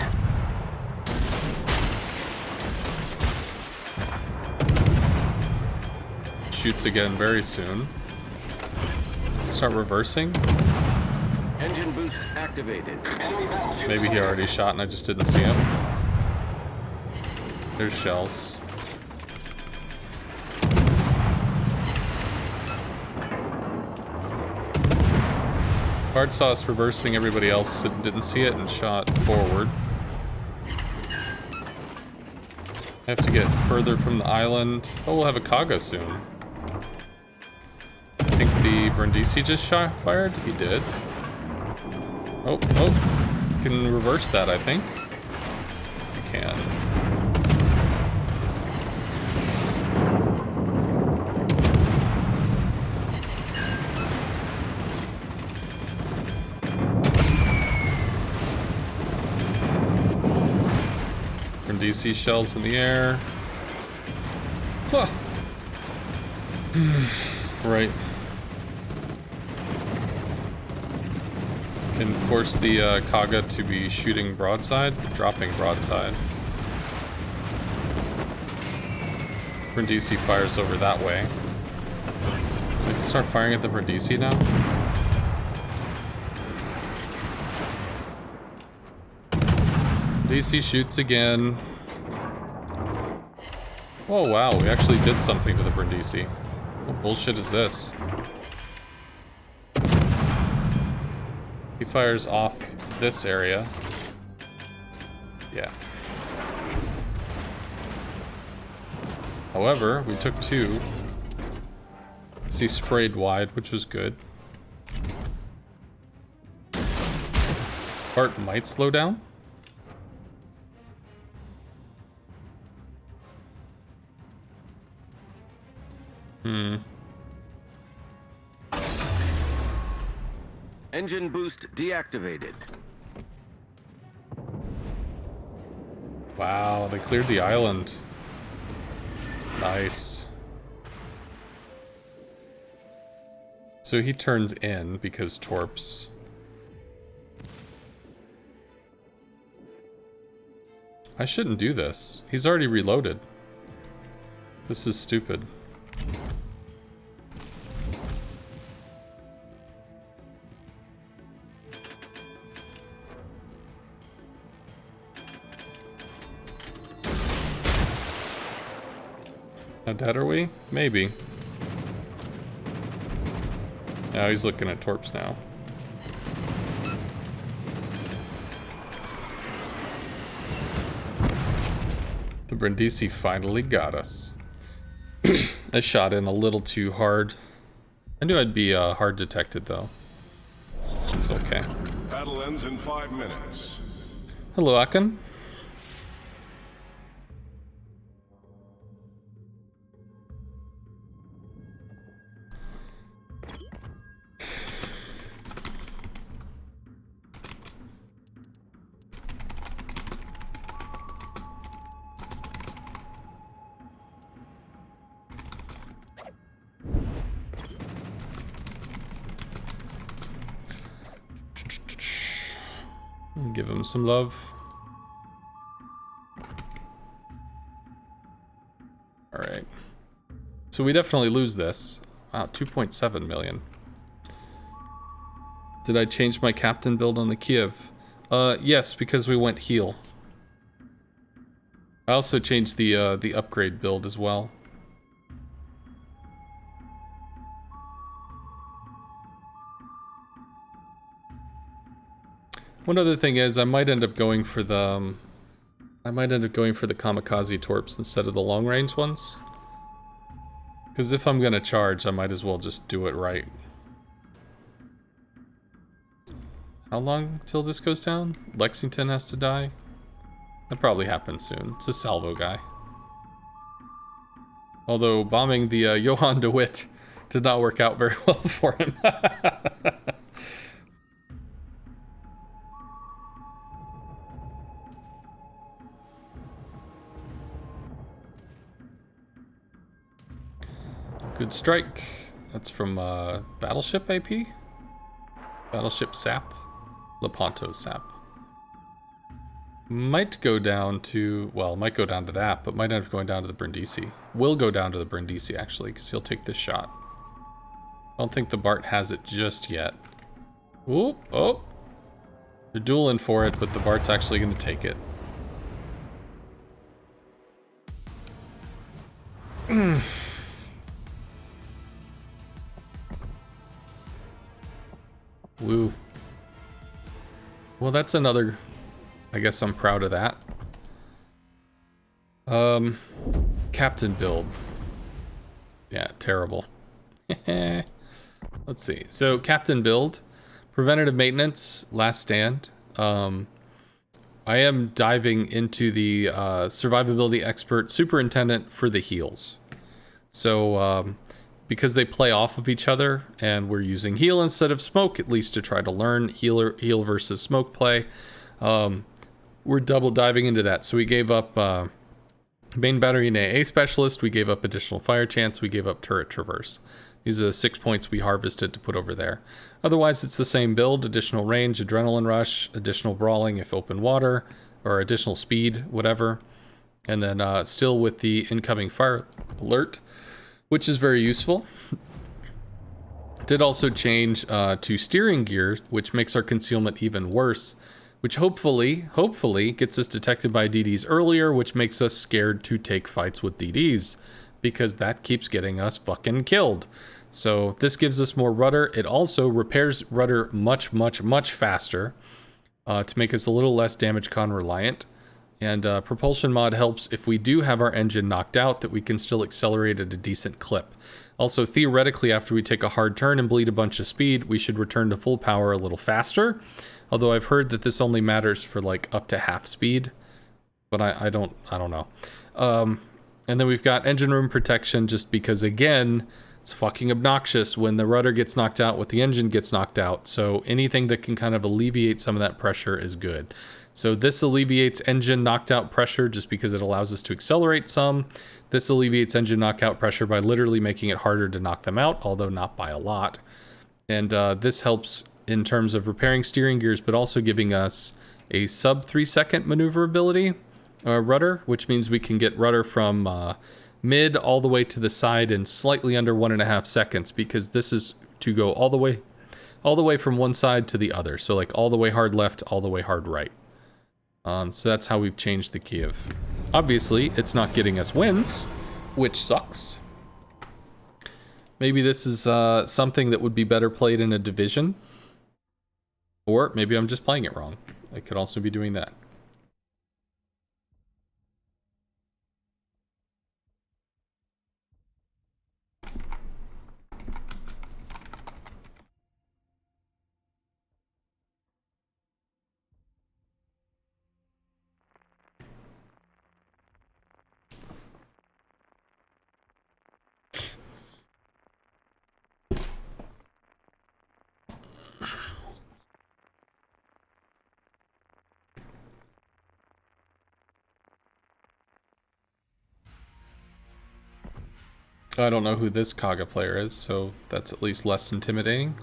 Shoots again very soon. Start reversing. Engine boost activated. Enemy battleship Maybe he sighted. already shot and I just didn't see him. There's shells. Bart saw us reversing, everybody else didn't see it and shot forward. I have to get further from the island. Oh, we'll have a Kaga soon. I think the Brindisi just fired? He did. Oh, can reverse that, I think. We can. DC shells in the air. Huh. Right. Can force the Kaga to be shooting broadside, dropping broadside. Brindisi fires over that way. So I can start firing at the Brindisi now. DC shoots again. Oh wow, we actually did something to the Brindisi. What bullshit is this? He fires off this area. Yeah. However, we took two. He sprayed wide, which was good. Bart might slow down. Engine boost deactivated. Wow, they cleared the island. Nice. So he turns in because torps. I shouldn't do this. He's already reloaded. This is stupid. How dead are we? Maybe. Now he's looking at torps now. The Brindisi finally got us. I shot in a little too hard. I knew I'd be hard detected though. It's okay. Battle ends in 5 minutes. Hello, Akan. Give him some love. Alright. So we definitely lose this. Wow, 2.7 million. Did I change my captain build on the Kiev? Yes, because we went heal. I also changed the upgrade build as well. One other thing is, I might end up going for the kamikaze torps instead of the long range ones. Because if I'm gonna charge, I might as well just do it right. How long till this goes down? Lexington has to die? That probably happens soon. It's a salvo guy. Although bombing the Johann de Witt did not work out very well for him. Good strike. That's from Battleship AP? Battleship Sap? Lepanto Sap. Might go down to, well, might go down to that, but might end up going down to the Brindisi. Will go down to the Brindisi, actually, because he'll take this shot. I don't think the Bart has it just yet. Ooh, oh. They're dueling for it, but the Bart's actually going to take it. Woo. Well, that's another... I guess I'm proud of that. Captain build. Yeah, terrible. Let's see. So, captain build. Preventative maintenance. Last stand. I am diving into the survivability expert superintendent for the heals. So, because they play off of each other, and we're using heal instead of smoke, at least to try to learn heal versus smoke play, we're double diving into that. So we gave up main battery and AA specialist, we gave up additional fire chance, we gave up turret traverse. These are the 6 points we harvested to put over there. Otherwise, it's the same build: additional range, adrenaline rush, additional brawling if open water, or additional speed, whatever. And then still with the incoming fire alert, which is very useful. Did also change to steering gear, which makes our concealment even worse, which hopefully gets us detected by DDs earlier, which makes us scared to take fights with DDs, because that keeps getting us fucking killed. So this gives us more rudder. It also repairs rudder much faster to make us a little less damage con reliant. And propulsion mod helps if we do have our engine knocked out, that we can still accelerate at a decent clip. Also, theoretically, after we take a hard turn and bleed a bunch of speed, we should return to full power a little faster. Although I've heard that this only matters for like up to half speed, but I don't know. And then we've got engine room protection just because, again, it's fucking obnoxious when the rudder gets knocked out, when the engine gets knocked out. So anything that can kind of alleviate some of that pressure is good. So this alleviates engine knocked out pressure just because it allows us to accelerate some. This alleviates engine knockout pressure by literally making it harder to knock them out, although not by a lot. And this helps in terms of repairing steering gears, but also giving us a sub 3-second maneuverability rudder, which means we can get rudder from mid all the way to the side in slightly under 1.5 seconds, because this is to go all the way from one side to the other. So like all the way hard left, all the way hard right. So that's how we've changed the Kiev. Obviously, it's not getting us wins, which sucks. Maybe this is something that would be better played in a division. Or maybe I'm just playing it wrong. I could also be doing that. I don't know who this Kaga player is, so that's at least less intimidating.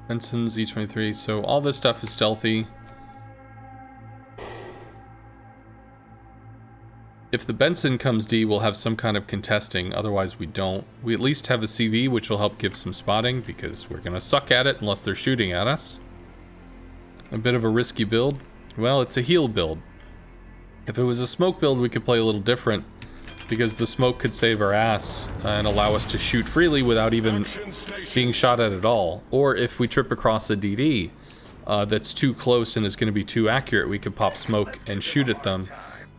Benson's E23, so all this stuff is stealthy. If the Benson comes D, we'll have some kind of contesting, otherwise we don't. We at least have a CV, which will help give some spotting, because we're gonna suck at it unless they're shooting at us. A bit of a risky build. Well, it's a heal build. If it was a smoke build, we could play a little different, because the smoke could save our ass and allow us to shoot freely without even being shot at all. Or if we trip across a DD that's too close and is going to be too accurate, we could pop smoke and shoot at them,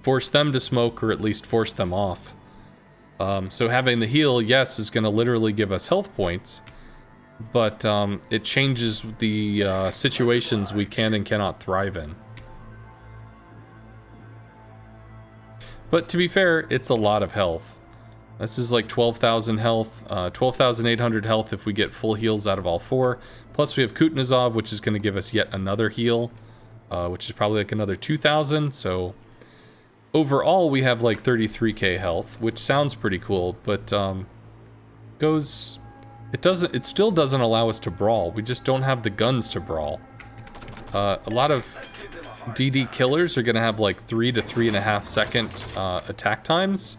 force them to smoke, or at least force them off. So having the heal, yes, is going to literally give us health points, but it changes the situations we can and cannot thrive in. But to be fair, it's a lot of health. This is like 12,000 health, 12,800 health if we get full heals out of all four. Plus we have Kuznetsov, which is going to give us yet another heal, which is probably like another 2,000. So overall we have like 33k health, which sounds pretty cool, but it still doesn't allow us to brawl. We just don't have the guns to brawl. A lot of DD killers are going to have like 3 to 3.5 second attack times.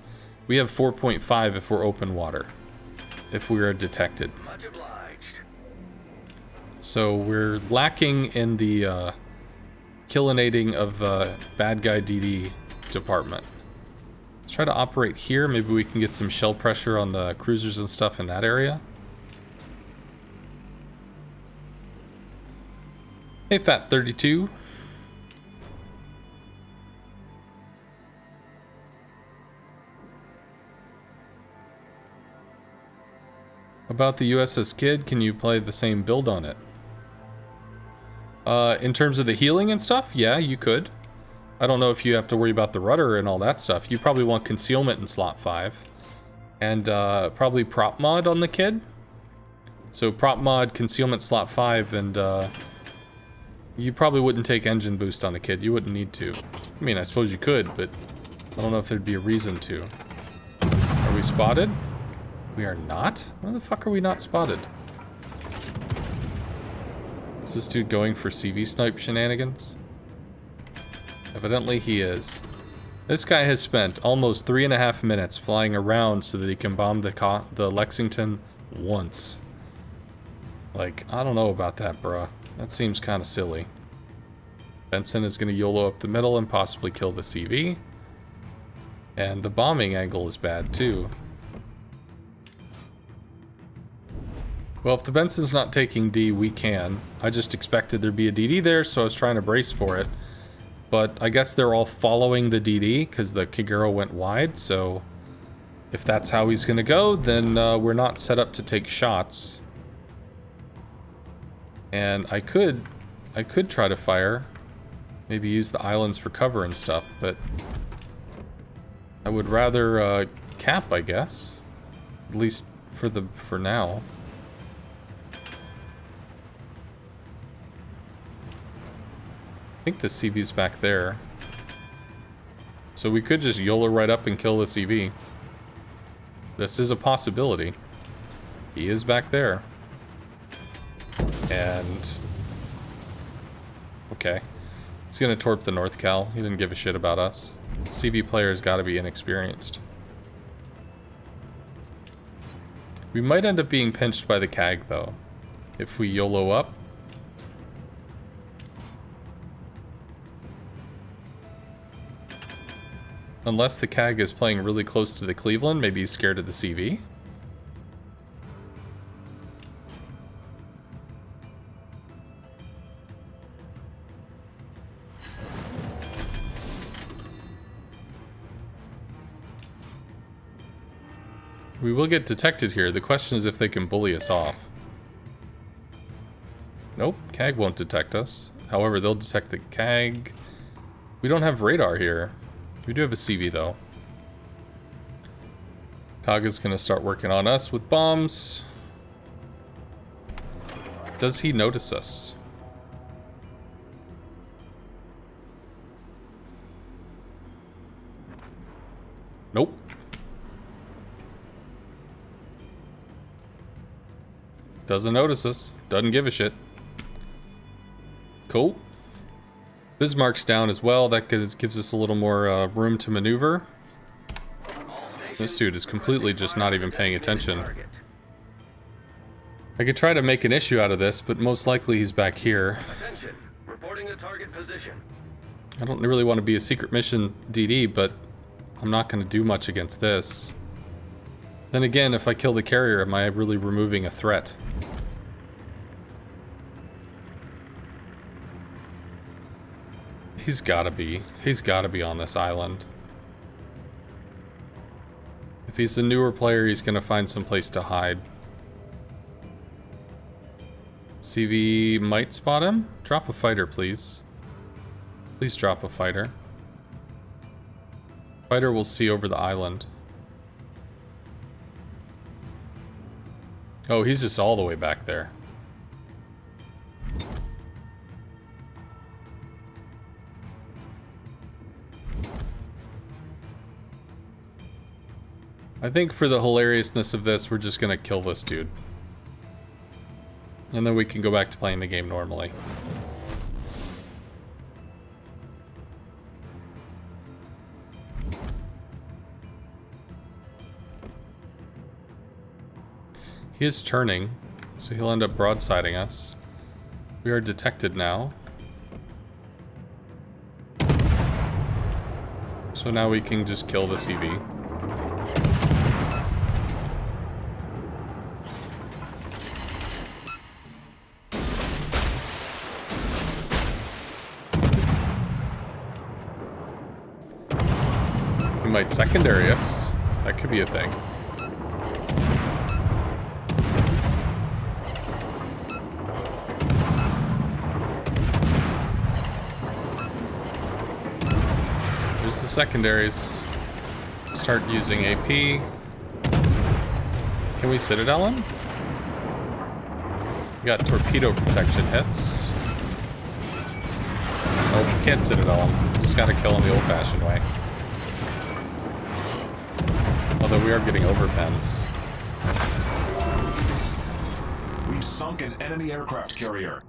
We have 4.5 if we're open water, if we are detected. Much obliged. So we're lacking in the killinating of bad guy DD department. Let's try to operate here. Maybe we can get some shell pressure on the cruisers and stuff in that area. Hey, Fat 32. About the USS Kid, can you play the same build on it? In terms of the healing and stuff, yeah, you could. I don't know if you have to worry about the rudder and all that stuff. You probably want concealment in slot 5. And probably prop mod on the Kid. So prop mod, concealment slot 5, and you probably wouldn't take engine boost on the Kid. You wouldn't need to. I mean, I suppose you could, but I don't know if there'd be a reason to. Are we spotted? We are not? Why the fuck are we not spotted? Is this dude going for CV snipe shenanigans? Evidently he is. This guy has spent almost 3.5 minutes flying around so that he can bomb the Lexington once. Like, I don't know about that, bruh. That seems kind of silly. Benson is going to YOLO up the middle and possibly kill the CV. And the bombing angle is bad, too. Well, if the Benson's not taking D, we can. I just expected there'd be a DD there, so I was trying to brace for it. But I guess they're all following the DD, because the Kagero went wide, so... if that's how he's gonna go, then we're not set up to take shots. And I could try to fire. Maybe use the islands for cover and stuff, but... would rather cap, I guess. At least for now. I think the CV's back there. So we could just YOLO right up and kill the CV. This is a possibility. He is back there. And... okay. He's gonna torp the North Cal. He didn't give a shit about us. CV player's gotta be inexperienced. We might end up being pinched by the CAG, though. If we YOLO up. Unless the CAG is playing really close to the Cleveland, maybe he's scared of the CV. We will get detected here. The question is if they can bully us off. Nope, CAG won't detect us. However, they'll detect the CAG. We don't have radar here. We do have a CV, though. Kaga's gonna start working on us with bombs. Does he notice us? Nope. Doesn't notice us. Doesn't give a shit. Cool. Bismarck's down as well. That gives us a little more room to maneuver. This dude is completely just not even paying attention. I could try to make an issue out of this, but most likely he's back here. Attention. Reporting a target position. I don't really want to be a secret mission DD, but I'm not going to do much against this. Then again, if I kill the carrier, am I really removing a threat? He's gotta be. He's gotta be on this island. If he's a newer player, he's gonna find some place to hide. CV might spot him? Drop a fighter, please. Please drop a fighter. Fighter will see over the island. Oh, he's just all the way back there. I think for the hilariousness of this, we're just gonna kill this dude. And then we can go back to playing the game normally. He is turning, so he'll end up broadsiding us. We are detected now. So now we can just kill the CV. We might secondary us. That could be a thing. There's the secondaries. Start using AP. Can we Citadel him? We got torpedo protection hits. Nope, can't Citadel him. Just gotta kill him the old-fashioned way. Although we are getting overpens. We've sunk an enemy aircraft carrier.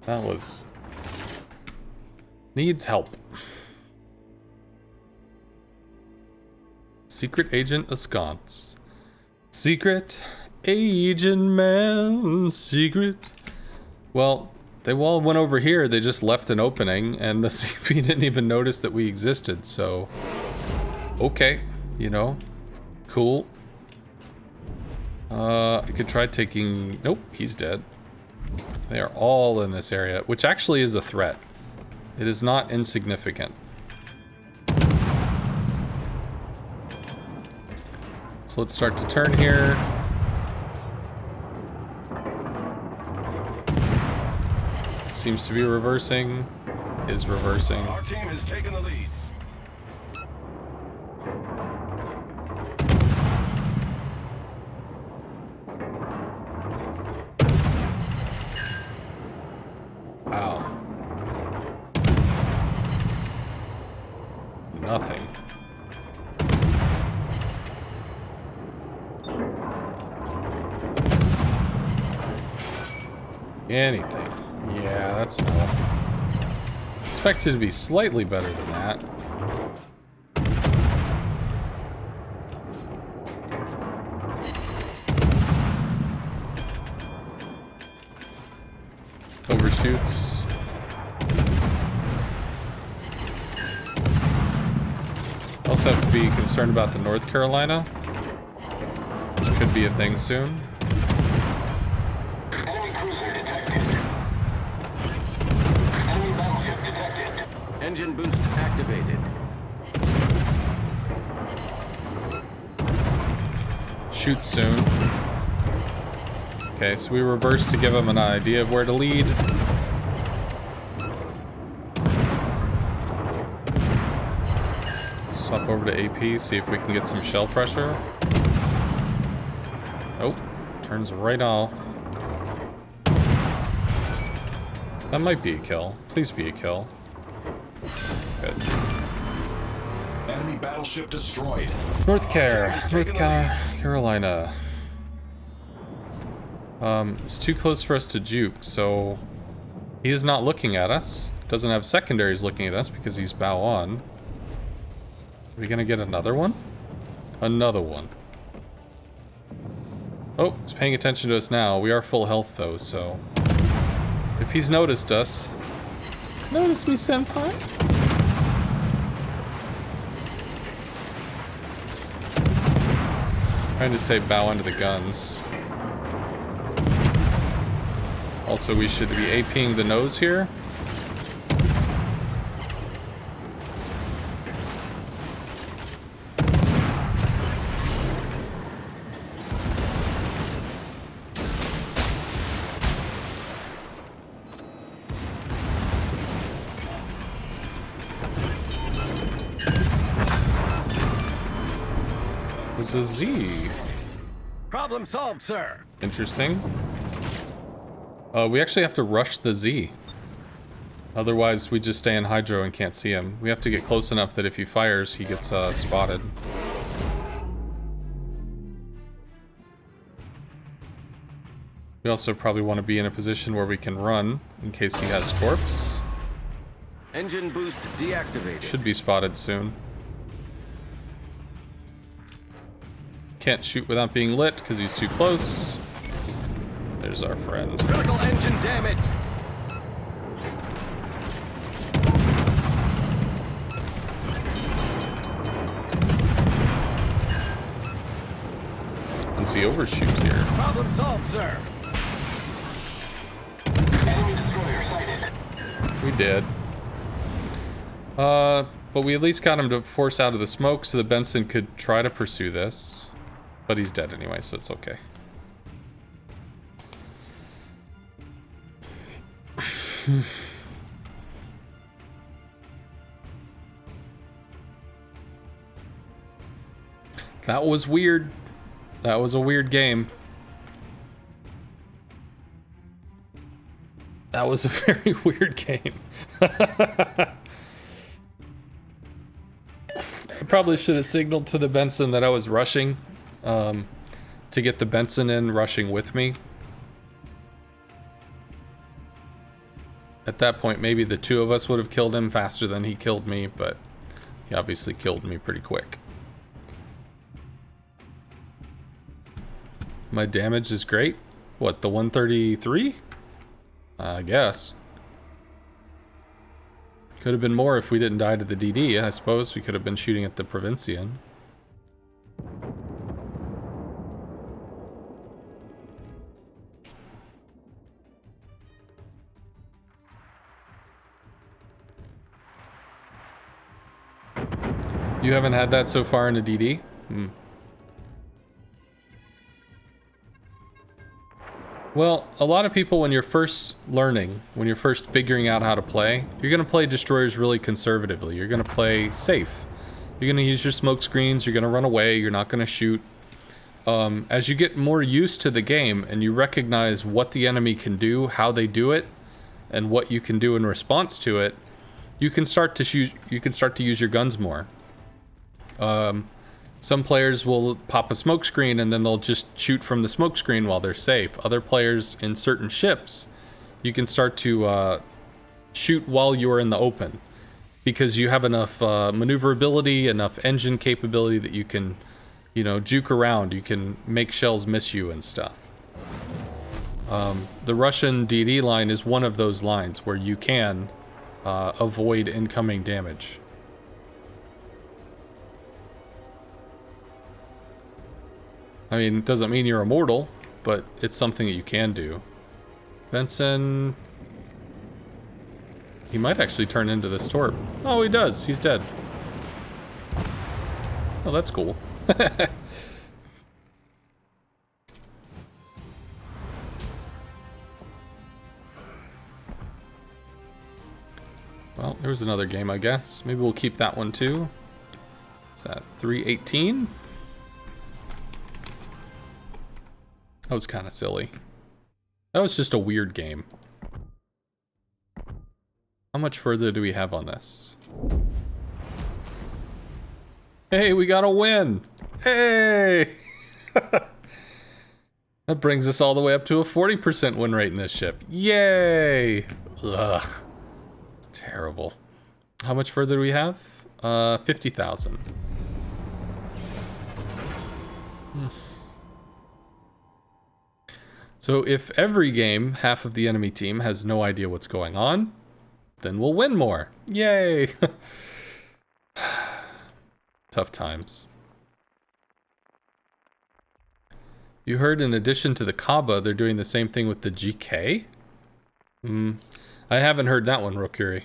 That was... needs help. Secret Agent Ensconce. Secret Agent Man, secret. Well, they all went over here, they just left an opening, and the CV didn't even notice that we existed, so... okay, you know. Cool. I could try taking... nope, he's dead. They are all in this area, which actually is a threat. It is not insignificant. So let's start to turn here. Seems to be reversing. Is reversing. Our team has taken the lead. Nothing. Anything. Yeah, that's enough. Expected to be slightly better than that. Overshoots. Also have to be concerned about the North Carolina, which could be a thing soon. Enemy cruiser detected. Enemy battleship detected. Engine boost activated. Shoot soon. Okay, so we reverse to give him an idea of where to lead. Swap over to AP, see if we can get some shell pressure. Nope, turns right off. That might be a kill. Please be a kill. Good. Enemy battleship destroyed. North Carolina. It's too close for us to juke, so he is not looking at us. Doesn't have secondaries looking at us because he's bow on. Are we gonna get another one? Another one. Oh, he's paying attention to us now. We are full health though, so if he's noticed us, notice me, senpai. Trying to stay bow under the guns. Also, we should be APing the nose here. It's a Z. Problem solved, sir. Interesting. We actually have to rush the Z. Otherwise, we just stay in hydro and can't see him. We have to get close enough that if he fires, he gets spotted. We also probably want to be in a position where we can run in case he has torps. Engine boost deactivated. Should be spotted soon. Can't shoot without being lit because he's too close. There's our friend. Critical engine damage. Does he overshoot here? Problem solved, sir. Enemy destroyer sighted. We did. But we at least got him to force out of the smoke so that Benson could try to pursue this. But he's dead anyway, so it's okay. That was weird. That was a weird game. That was a very weird game. I probably should have signaled to the Benson that I was rushing to get the Benson in rushing with me. At that point, maybe the two of us would have killed him faster than he killed me, but he obviously killed me pretty quick. My damage is great. What, the 133? I guess. Could have been more if we didn't die to the DD. I suppose we could have been shooting at the Provincian. You haven't had that so far in a DD? Well, a lot of people, when you're first learning, when you're first figuring out how to play, you're going to play destroyers really conservatively. You're going to play safe. You're going to use your smoke screens. You're going to run away. You're not going to shoot. As you get more used to the game and you recognize what the enemy can do, how they do it, and what you can do in response to it, you can start to use your guns more. Some players will pop a smoke screen and then they'll just shoot from the smoke screen while they're safe. Other players in certain ships, you can start to shoot while you're in the open because you have enough maneuverability, enough engine capability that you can, you know, juke around. You can make shells miss you and stuff. The Russian DD line is one of those lines where you can avoid incoming damage. I mean, it doesn't mean you're immortal, but it's something that you can do. Benson... He might actually turn into this torp. Oh, he does. He's dead. Oh, that's cool. Well, there's another game, I guess. Maybe we'll keep that one too. What's that? 318? That was kind of silly. That was just a weird game. How much further do we have on this? Hey, we got a win! Hey! That brings us all the way up to a 40% win rate in this ship. Yay! Ugh. It's terrible. How much further do we have? 50,000. So if every game, half of the enemy team has no idea what's going on, then we'll win more. Yay! Tough times. You heard in addition to the Khaba, they're doing the same thing with the GK? I haven't heard that one, Rokuri.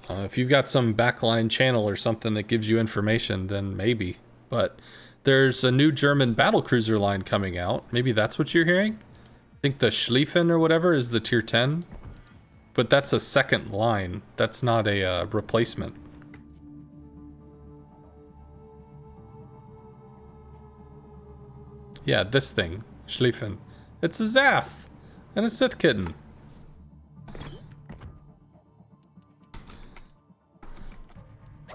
If you've got some backline channel or something that gives you information, then maybe. But there's a new German battlecruiser line coming out. Maybe that's what you're hearing? I think the Schlieffen or whatever is the tier 10. But that's a second line. That's not a replacement. Yeah, this thing. Schlieffen. It's a Zath. And a Sith kitten.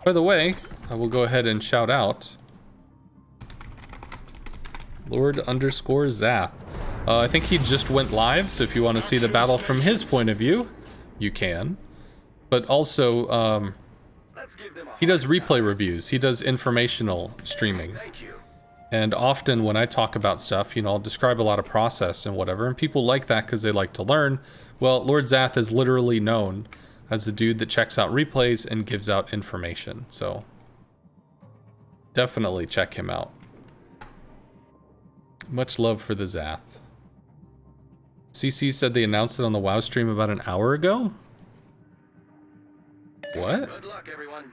By the way, I will go ahead and shout out Lord_Zath. I think he just went live, so if you want to see the battle from his point of view, you can. But also, he does replay reviews. He does informational streaming. And often when I talk about stuff, you know, I'll describe a lot of process and whatever, and people like that because they like to learn. Well, Lord Zath is literally known as the dude that checks out replays and gives out information. So definitely check him out. Much love for the Zath. CC said they announced it on the WoW stream about an hour ago? What? Good luck, everyone.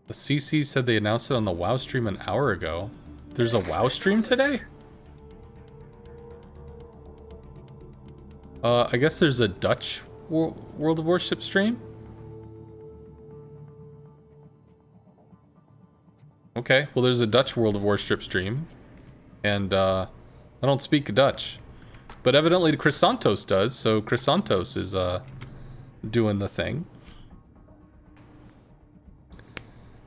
The CC said they announced it on the WoW stream an hour ago. There's a WoW stream today? I guess there's a Dutch World of Warship stream? Okay, well there's a Dutch World of Warship stream. And I don't speak Dutch. But evidently Chris Santos does, so Chris Santos is doing the thing.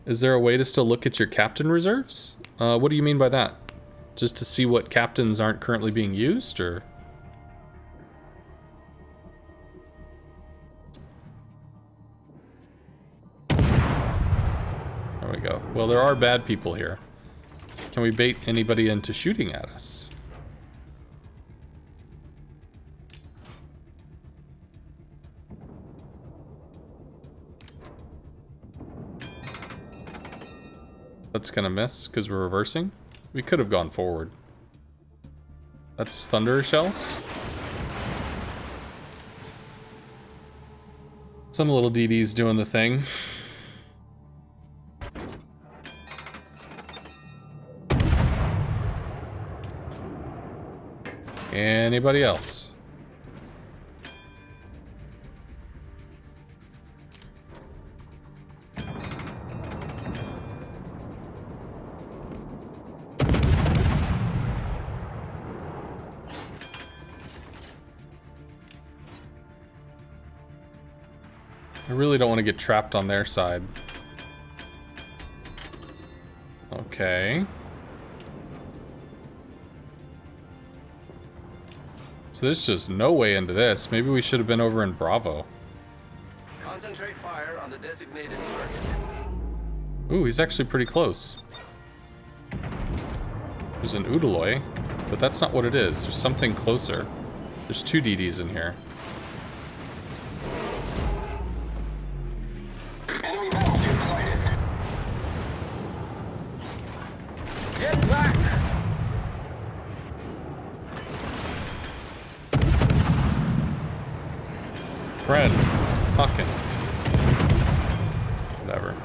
Is there a way to still look at your captain reserves? What do you mean by that? Just to see what captains aren't currently being used, or? There we go. Well, there are bad people here. Can we bait anybody into shooting at us? That's gonna miss because we're reversing. We could have gone forward. That's thunder shells. Some little DD's doing the thing. Anybody else? I really don't want to get trapped on their side. Okay. So there's just no way into this. Maybe we should have been over in Bravo. Concentrate fire on the designated target. Ooh, he's actually pretty close. There's an Udaloy, but that's not what it is. There's something closer. There's 2 DDs in here. Enemy battleship sighted. Get back! Friend. Fucking. Whatever.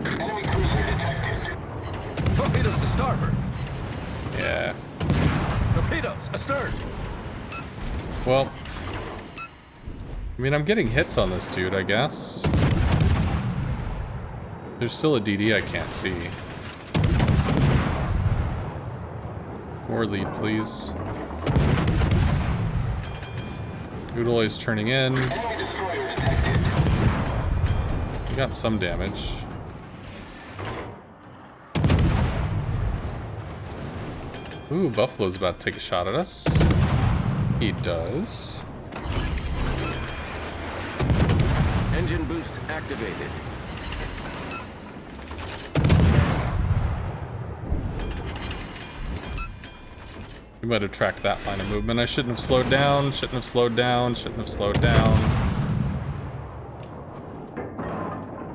Enemy cruiser detected. Torpedoes to starboard. Yeah. Torpedoes astern. Well, I mean, I'm getting hits on this dude, I guess. There's still a DD I can't see. More lead, please. Udaloy's turning in. Enemy destroyer detected. We got some damage. Ooh, Buffalo's about to take a shot at us. He does. Engine boost activated. We might have tracked that line of movement. I shouldn't have slowed down, shouldn't have slowed down, shouldn't have slowed down.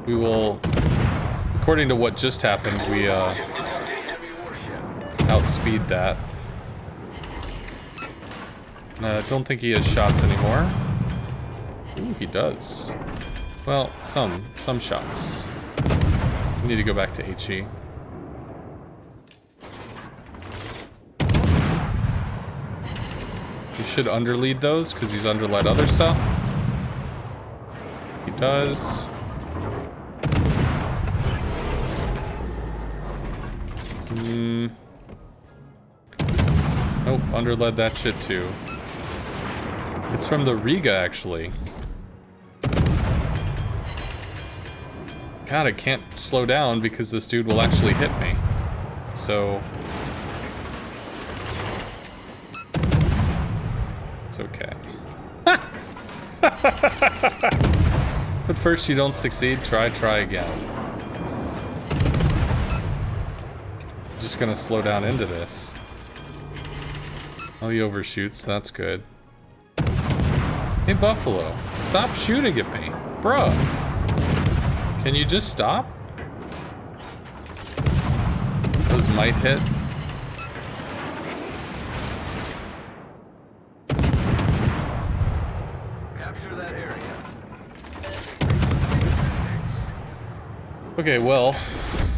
We will, according to what just happened, we Enemy warship. outspeed that. I don't think he has shots anymore. Ooh, he does. Well, some shots. We need to go back to HE. He should underlead those because he's underled other stuff. He does. Nope, underled that shit too. It's from the Riga, actually. God, I can't slow down because this dude will actually hit me. So... it's okay. But first you don't succeed, try again. Just gonna slow down into this. Oh, he overshoots, that's good. Hey, Buffalo, stop shooting at me. Bruh. Can you just stop? Those might hit. Capture that area. Okay, well,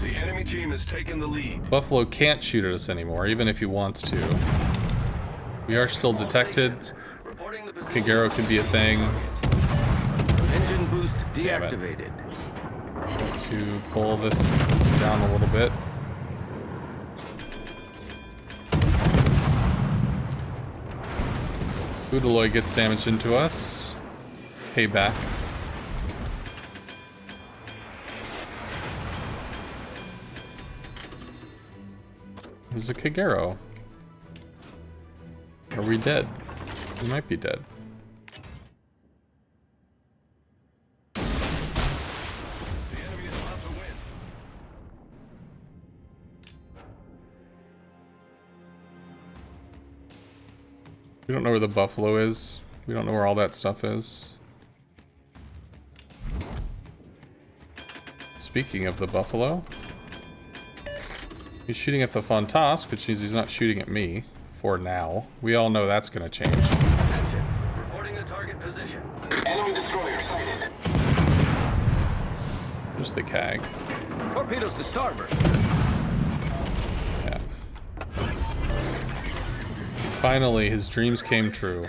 The enemy team has taken the lead. Buffalo can't shoot at us anymore, even if he wants to. We are still detected. Reporting the position. Kagero could be a thing. Engine boost Damn it. deactivated. To pull this down a little bit. Udaloy gets damage into us. Payback. There's a Kagero. Are we dead? We might be dead. The enemy is about to win. We don't know where the Buffalo is. We don't know where all that stuff is. Speaking of the Buffalo, he's shooting at the Fontask, which means he's not shooting at me for now. We all know that's gonna change. Attention. Reporting the target position. Enemy destroyer sighted. There's the CAG. Torpedoes to starboard. Yeah. Finally, his dreams came true.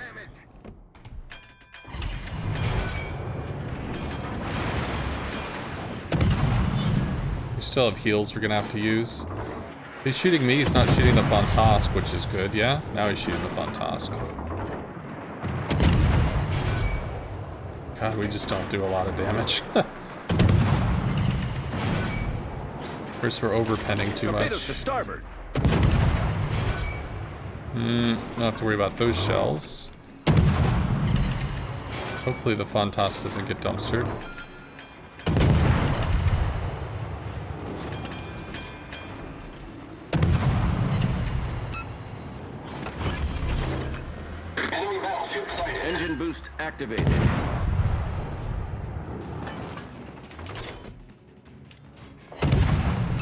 We still have heals we're gonna have to use. He's shooting me, he's not shooting the Fontask, which is good, yeah? Now he's shooting the Fontask. God, we just don't do a lot of damage. course, we're overpenning too Torpedoes much. to starboard. Don't have to worry about those shells. Hopefully the Fontas doesn't get dumpstered. Enemy battleship sighted. Engine boost activated.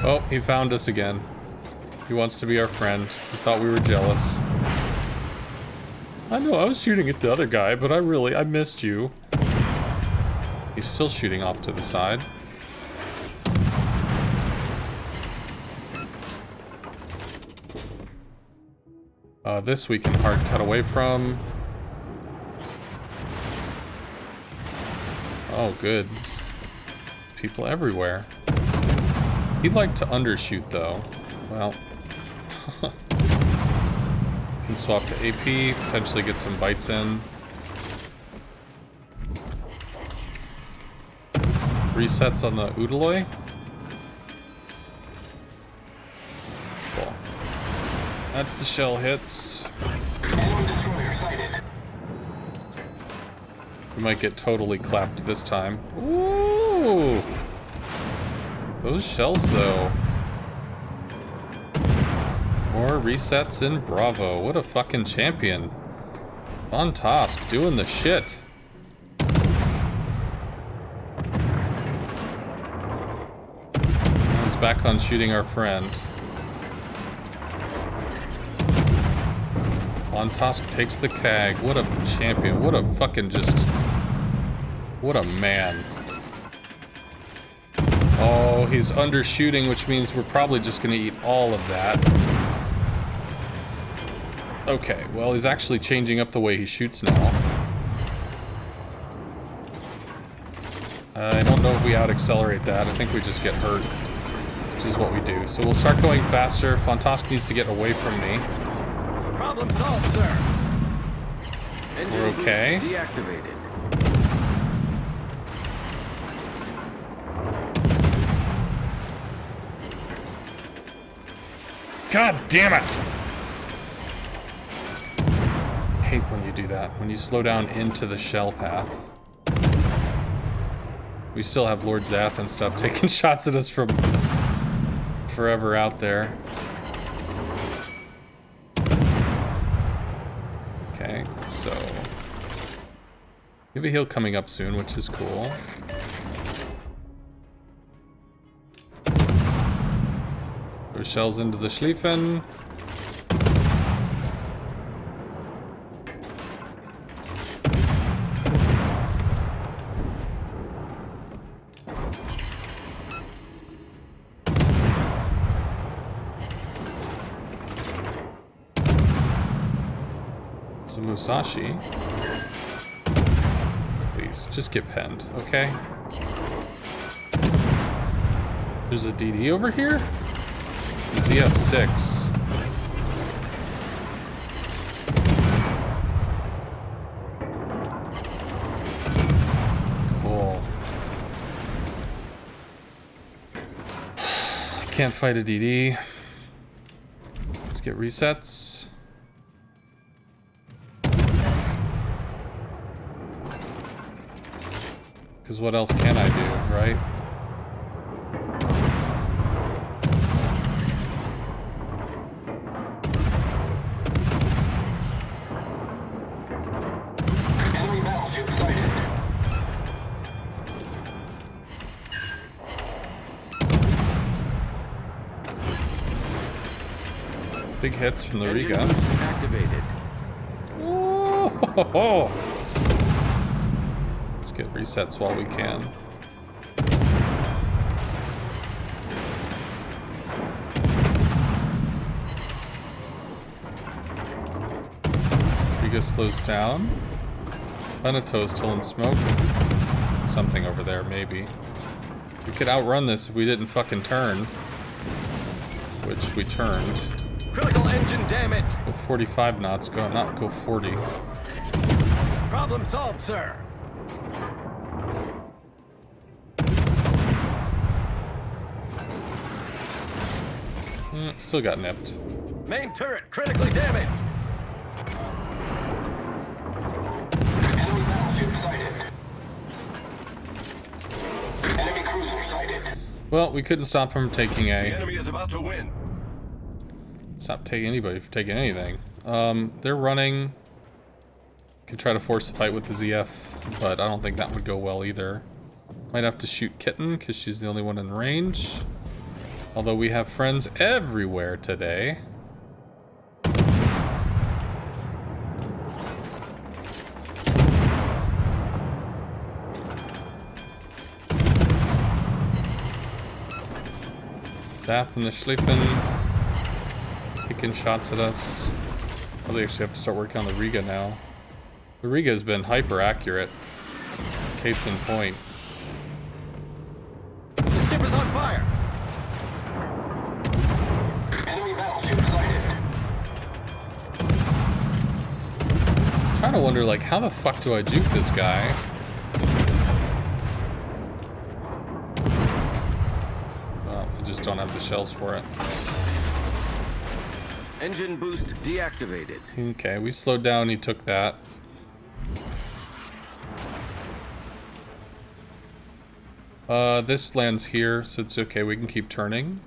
Oh, he found us again. He wants to be our friend. He thought we were jealous. I know, I was shooting at the other guy, but I missed you. He's still shooting off to the side. This we can hard cut away from. Oh, good. People everywhere. He'd like to undershoot, though. Well. Can swap to AP, potentially get some bites in. Resets on the Udaloy. Cool. That's the shell hits. Enemy destroyer sighted. We might get totally clapped this time. Ooh! Those shells, though. More resets in Bravo. What a fucking champion. Fontask doing the shit. He's back on shooting our friend. Fontask takes the CAG. What a champion. What a fucking just... What a man. Oh, he's undershooting, which means we're probably just gonna eat all of that. Okay, well, he's actually changing up the way he shoots now. I don't know if we out-accelerate that. I think we just get hurt, which is what we do. So we'll start going faster. Fontask needs to get away from me. Problem solved, sir. Engine We're okay. boost deactivated. God damn it! I hate when you do that, when you slow down into the shell path. We still have Lord Zath and stuff taking shots at us from forever out there. Okay, so... Maybe he'll coming up soon, which is cool. Throw shells into the Schlieffen. It's a Musashi. Please, just get penned, okay? There's a DD over here? ZF6. Cool. Can't fight a DD. Let's get resets. Because what else can I do, right? Enemy battleship sighted. Big hits from the Engine Riga. boost activated. Oh, let's get resets while we can. Riga slows down. Beneto's still in smoke. Something over there, maybe. We could outrun this if we didn't fucking turn. Which we turned. Critical engine damage. Go 45 knots, not go 40. Problem solved, sir. Still got nipped. Main turret critically damaged. Enemy battleship sighted. Enemy cruiser sighted. Well, we couldn't stop him from taking The A. enemy is about to win. Stop taking anybody from taking anything. They're running. Could try to force a fight with the ZF, but I don't think that would go well either. Might have to shoot Kitten, because she's the only one in range. Although we have friends everywhere today. Zath and the Schliffen taking shots at us. Probably actually have to start working on the Riga now. The Riga has been hyper accurate. Case in point. The ship is on fire. Enemy battleship sighted. I'm trying to wonder, like, how the fuck do I juke this guy? Well, I just don't have the shells for it. Engine boost deactivated. Okay, we slowed down, he took that. This lands here, so it's okay, we can keep turning.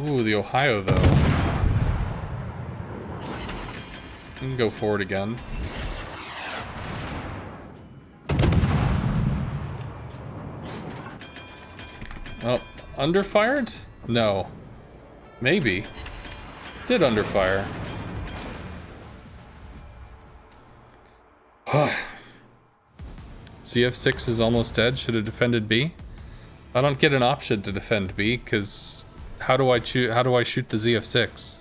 Ooh, the Ohio, though. We can go forward again. Oh, underfired? No. Maybe. Did underfire. CF6 is almost dead. Should have defended B. I don't get an option to defend B, because how do I shoot the ZF6?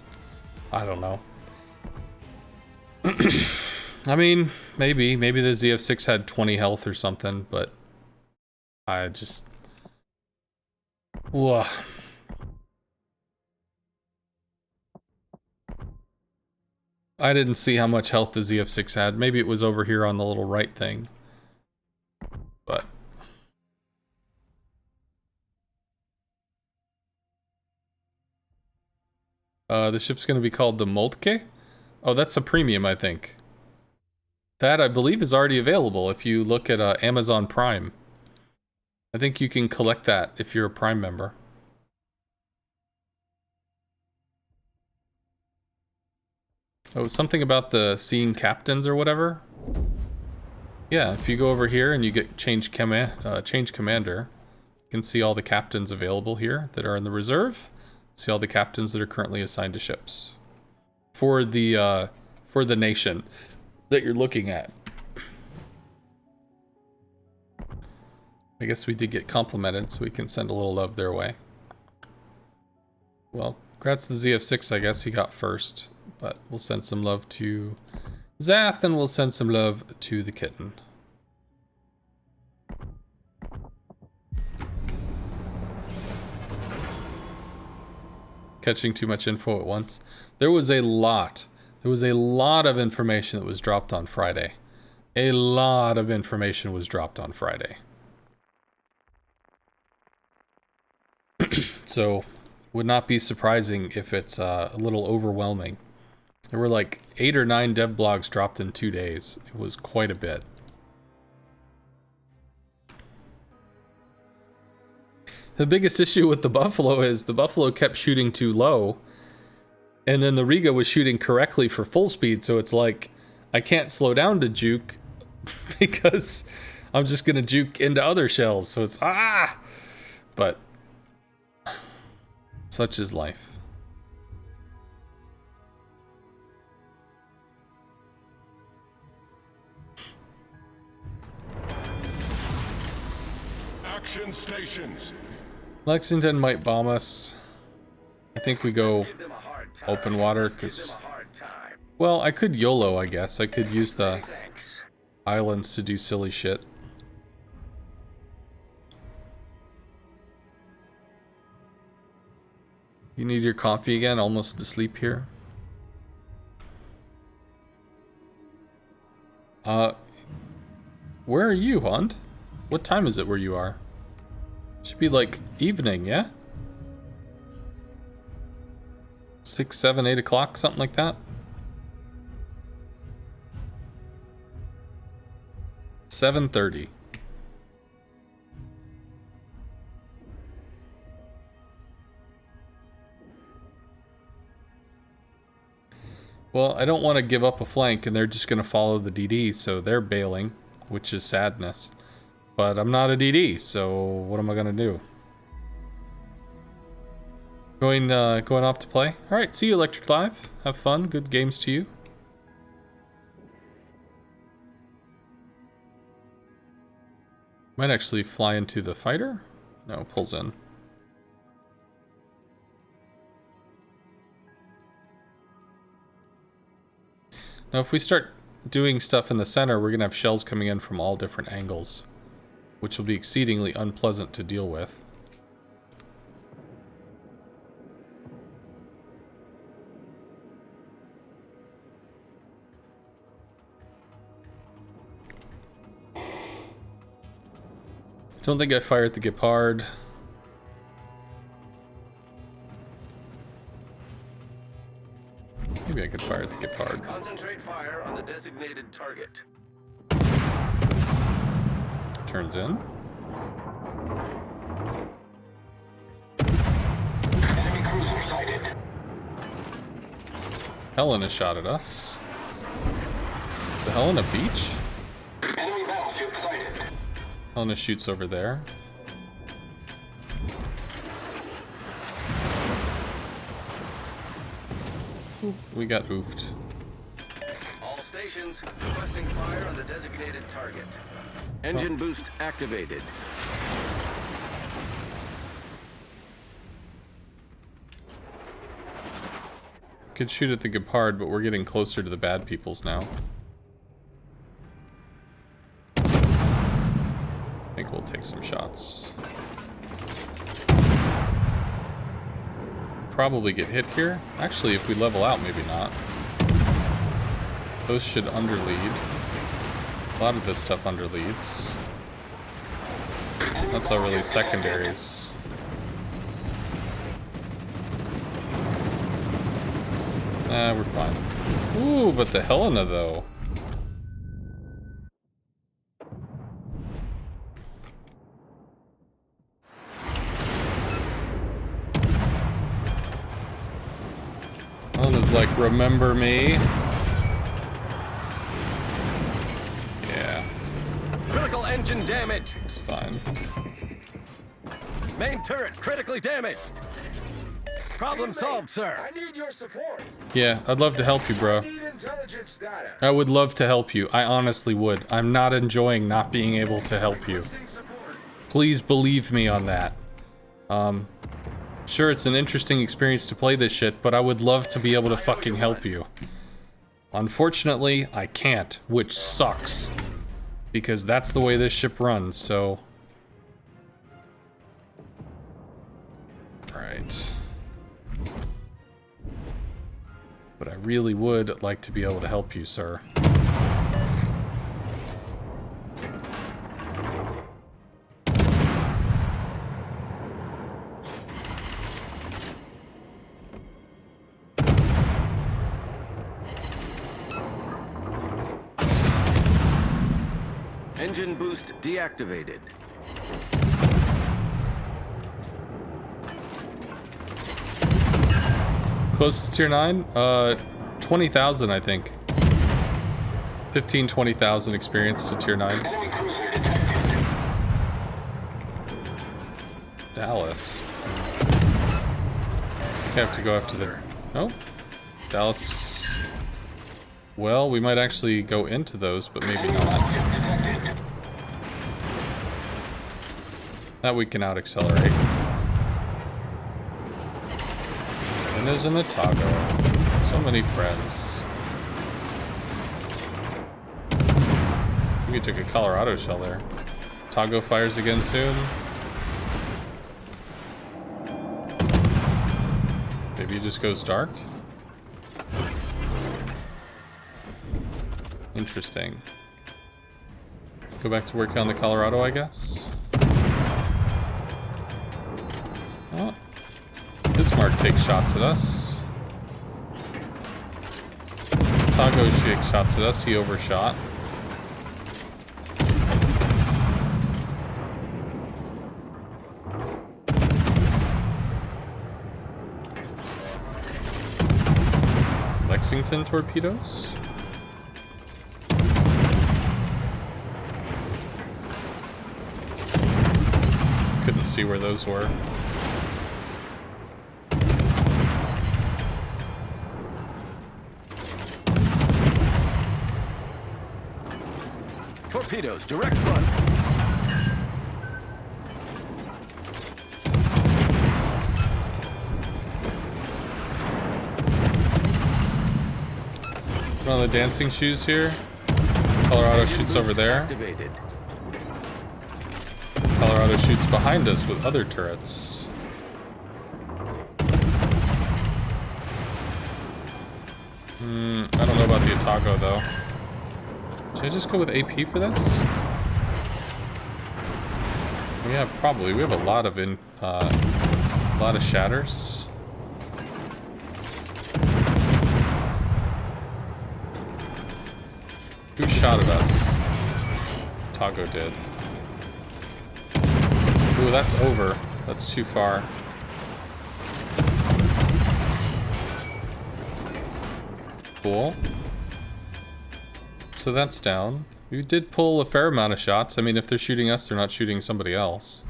I don't know. I mean, maybe the ZF6 had 20 health or something, but I just... Whoa. I didn't see how much health the ZF6 had. Maybe it was over here on the little right thing. But... the ship's gonna be called the Moltke? Oh, that's a premium, I think. That, I believe, is already available if you look at Amazon Prime. I think you can collect that if you're a Prime member. Oh, something about the seeing captains or whatever? Yeah, if you go over here and you get change commander, you can see all the captains available here that are in the reserve. See all the captains that are currently assigned to ships. For the nation that you're looking at. I guess we did get complimented, so we can send a little love their way. Well, congrats to the ZF6, I guess he got first. But we'll send some love to Zath, and we'll send some love to the Kitten. Catching too much info at once. There was a lot of information that was dropped on Friday. A lot of information was dropped on Friday. So, would not be surprising if it's a little overwhelming. There were like 8 or 9 dev blogs dropped in 2 days. It was quite a bit. The biggest issue with the Buffalo is the Buffalo kept shooting too low, and then the Riga was shooting correctly for full speed, so it's like, I can't slow down to juke because I'm just gonna juke into other shells, so it's, but such is life. Action stations. Lexington might bomb us. I think we go Give them a hard time. open water, Let's give because, them a hard time. well, I could YOLO, I guess. I could use the Thanks. islands to do silly shit. You need your coffee again? Almost asleep here. Where are you, Hunt? What time is it where you are? Should be like evening, yeah? 6, 7, 8 o'clock, something like that. 7:30. Well, I don't want to give up a flank and they're just going to follow the DD, so they're bailing, which is sadness. But I'm not a DD, so what am I going to do? Going off to play? Alright, see you, Electric Live. Have fun. Good games to you. Might actually fly into the fighter? No, pulls in. Now, if we start doing stuff in the center, we're going to have shells coming in from all different angles, which will be exceedingly unpleasant to deal with. Don't think I fired the Gepard. Maybe I could fire at the Gepard. Concentrate fire on the designated target. Turns in. Enemy cruiser sighted. Helena shot at us. The Helena beach? Enemy battleship sighted. Helena shoots over there. Ooh, we got oofed. All stations requesting fire on the designated target. Engine boost activated. Could shoot at the Gepard, but we're getting closer to the bad peoples now. I think we'll take some shots. Probably get hit here. Actually, if we level out, maybe not. Those should underlead. A lot of this stuff underleads. That's all really secondaries. Nah, we're fine. Ooh, but the Helena, though. Helena's like, remember me? Yeah. Critical engine damage. It's fine. Main turret critically damaged. Problem solved, sir. I need your support. Yeah, I'd love to help you, bro. I need intelligence data. I would love to help you. I honestly would. I'm not enjoying not being able to help you. Requesting support. Please believe me on that. Sure, it's an interesting experience to play this shit, but I would love to be able to fucking help you. Unfortunately, I can't, which sucks. Because that's the way this ship runs, so... Right. But I really would like to be able to help you, sir. Engine boost deactivated. Closest tier 9? 20,000, I think. 15, 20,000 experience to tier 9. Enemy cruiser detected. Dallas. I have to go after the... Oh. Dallas. Well, we might actually go into those, but maybe Enemy not. battleship detected. That we can out-accelerate. And there's an Otago. So many friends. We took a Colorado shell there. Otago fires again soon. Maybe it just goes dark? Interesting. Go back to working on the Colorado, I guess? Bismarck takes shots at us. Tago takes shots at us. He overshot. Lexington torpedoes. Couldn't see where those were. Torpedoes, direct front. Put on the dancing shoes here. Colorado shoots over there. Activated. Colorado shoots behind us with other turrets. I don't know about the Otago though. Should I just go with AP for this? Yeah, probably. We have a lot of shatters. Who shot at us? Otago did. Ooh, that's over. That's too far. Cool. So that's down. We did pull a fair amount of shots. I mean, if they're shooting us, they're not shooting somebody else.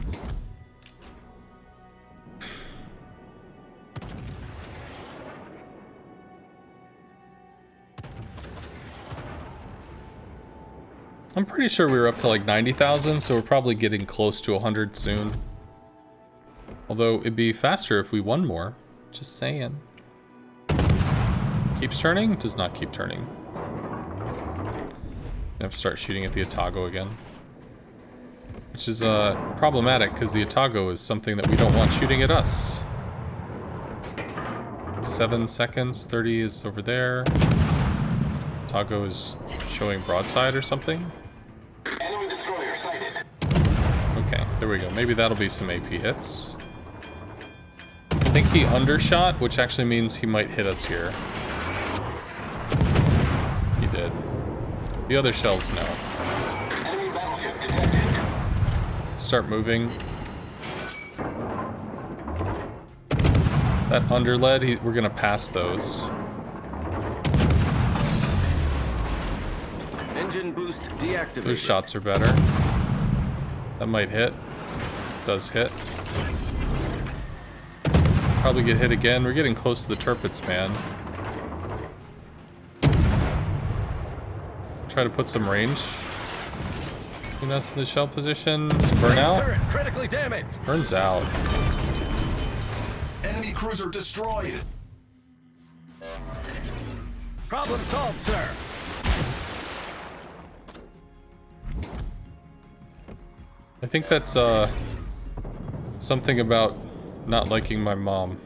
I'm pretty sure we were up to like 90,000, so we're probably getting close to 100 soon. Although it'd be faster if we won more. Just saying. Keeps turning? Does not keep turning. I have to start shooting at the Otago again. Which is problematic because the Otago is something that we don't want shooting at us. 7 seconds, 30 is over there. Otago is showing broadside or something. Enemy destroyer sighted. Okay, there we go. Maybe that'll be some AP hits. I think he undershot, which actually means he might hit us here. He did. The other shells, no. Enemy battleship detected. Start moving. That underlead, we're gonna pass those. Engine boost deactivated. Those shots are better. That might hit. Does hit. Probably get hit again. We're getting close to the turrets, man. Try to put some range between us in the shell position. Some burnout. Turret critically damaged. Burns out. Enemy cruiser destroyed. Problem solved, sir. I think that's something about not liking my mom.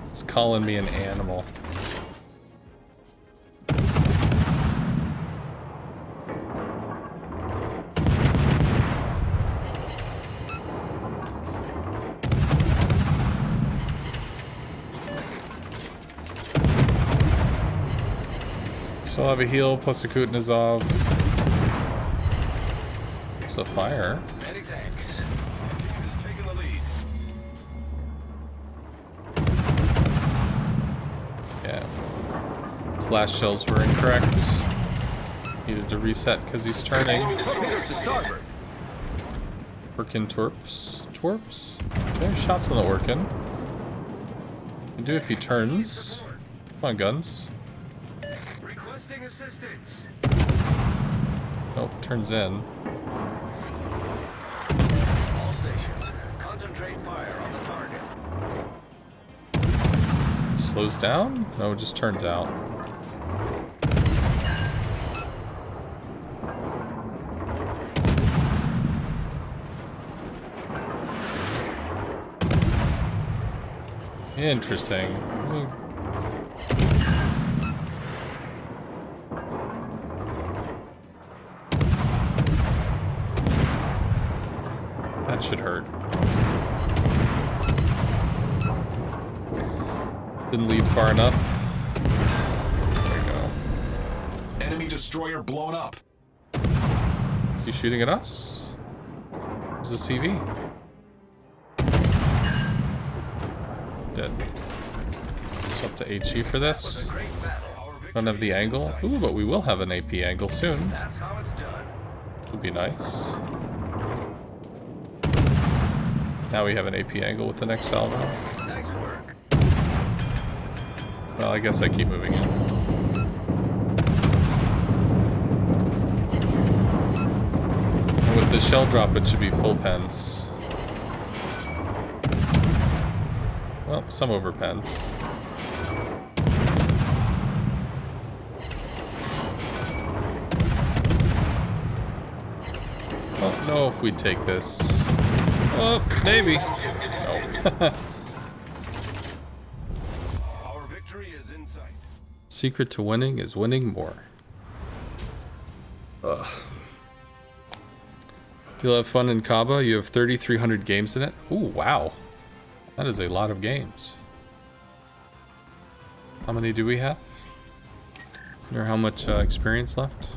It's calling me an animal. Still have a heal plus a Kuznetsov. It's a fire. Many thanks. Team is taking the lead. Yeah. His last shells were incorrect. Needed to reset because he's turning. Enemy destroyer Torpedoes to sighted. starboard. Working twerps. Twerps? Okay, shot's not working. Can do if he turns. Come on, guns. Requesting assistance. Nope, turns in. All stations, concentrate fire on the target. Slows down? No, it just turns out. Interesting. That should hurt. Didn't lead far enough. There you go. Enemy destroyer blown up. Is he shooting at us? There's a CV. Dead. Just up to HE for this. Don't have the angle. Ooh, but we will have an AP angle soon. That's how it's done. Would be nice. Now we have an AP angle with the next salvo. Nice work. Well, I guess I keep moving in. And with the shell drop, it should be full pens. Well, some over pens. Don't know if we take this. Oh, maybe. No. Our victory is in sight. Secret to winning is winning more. Ugh. You'll have fun in Khaba. You have 3,300 games in it. Ooh, wow. That is a lot of games. How many do we have? Or how much experience left?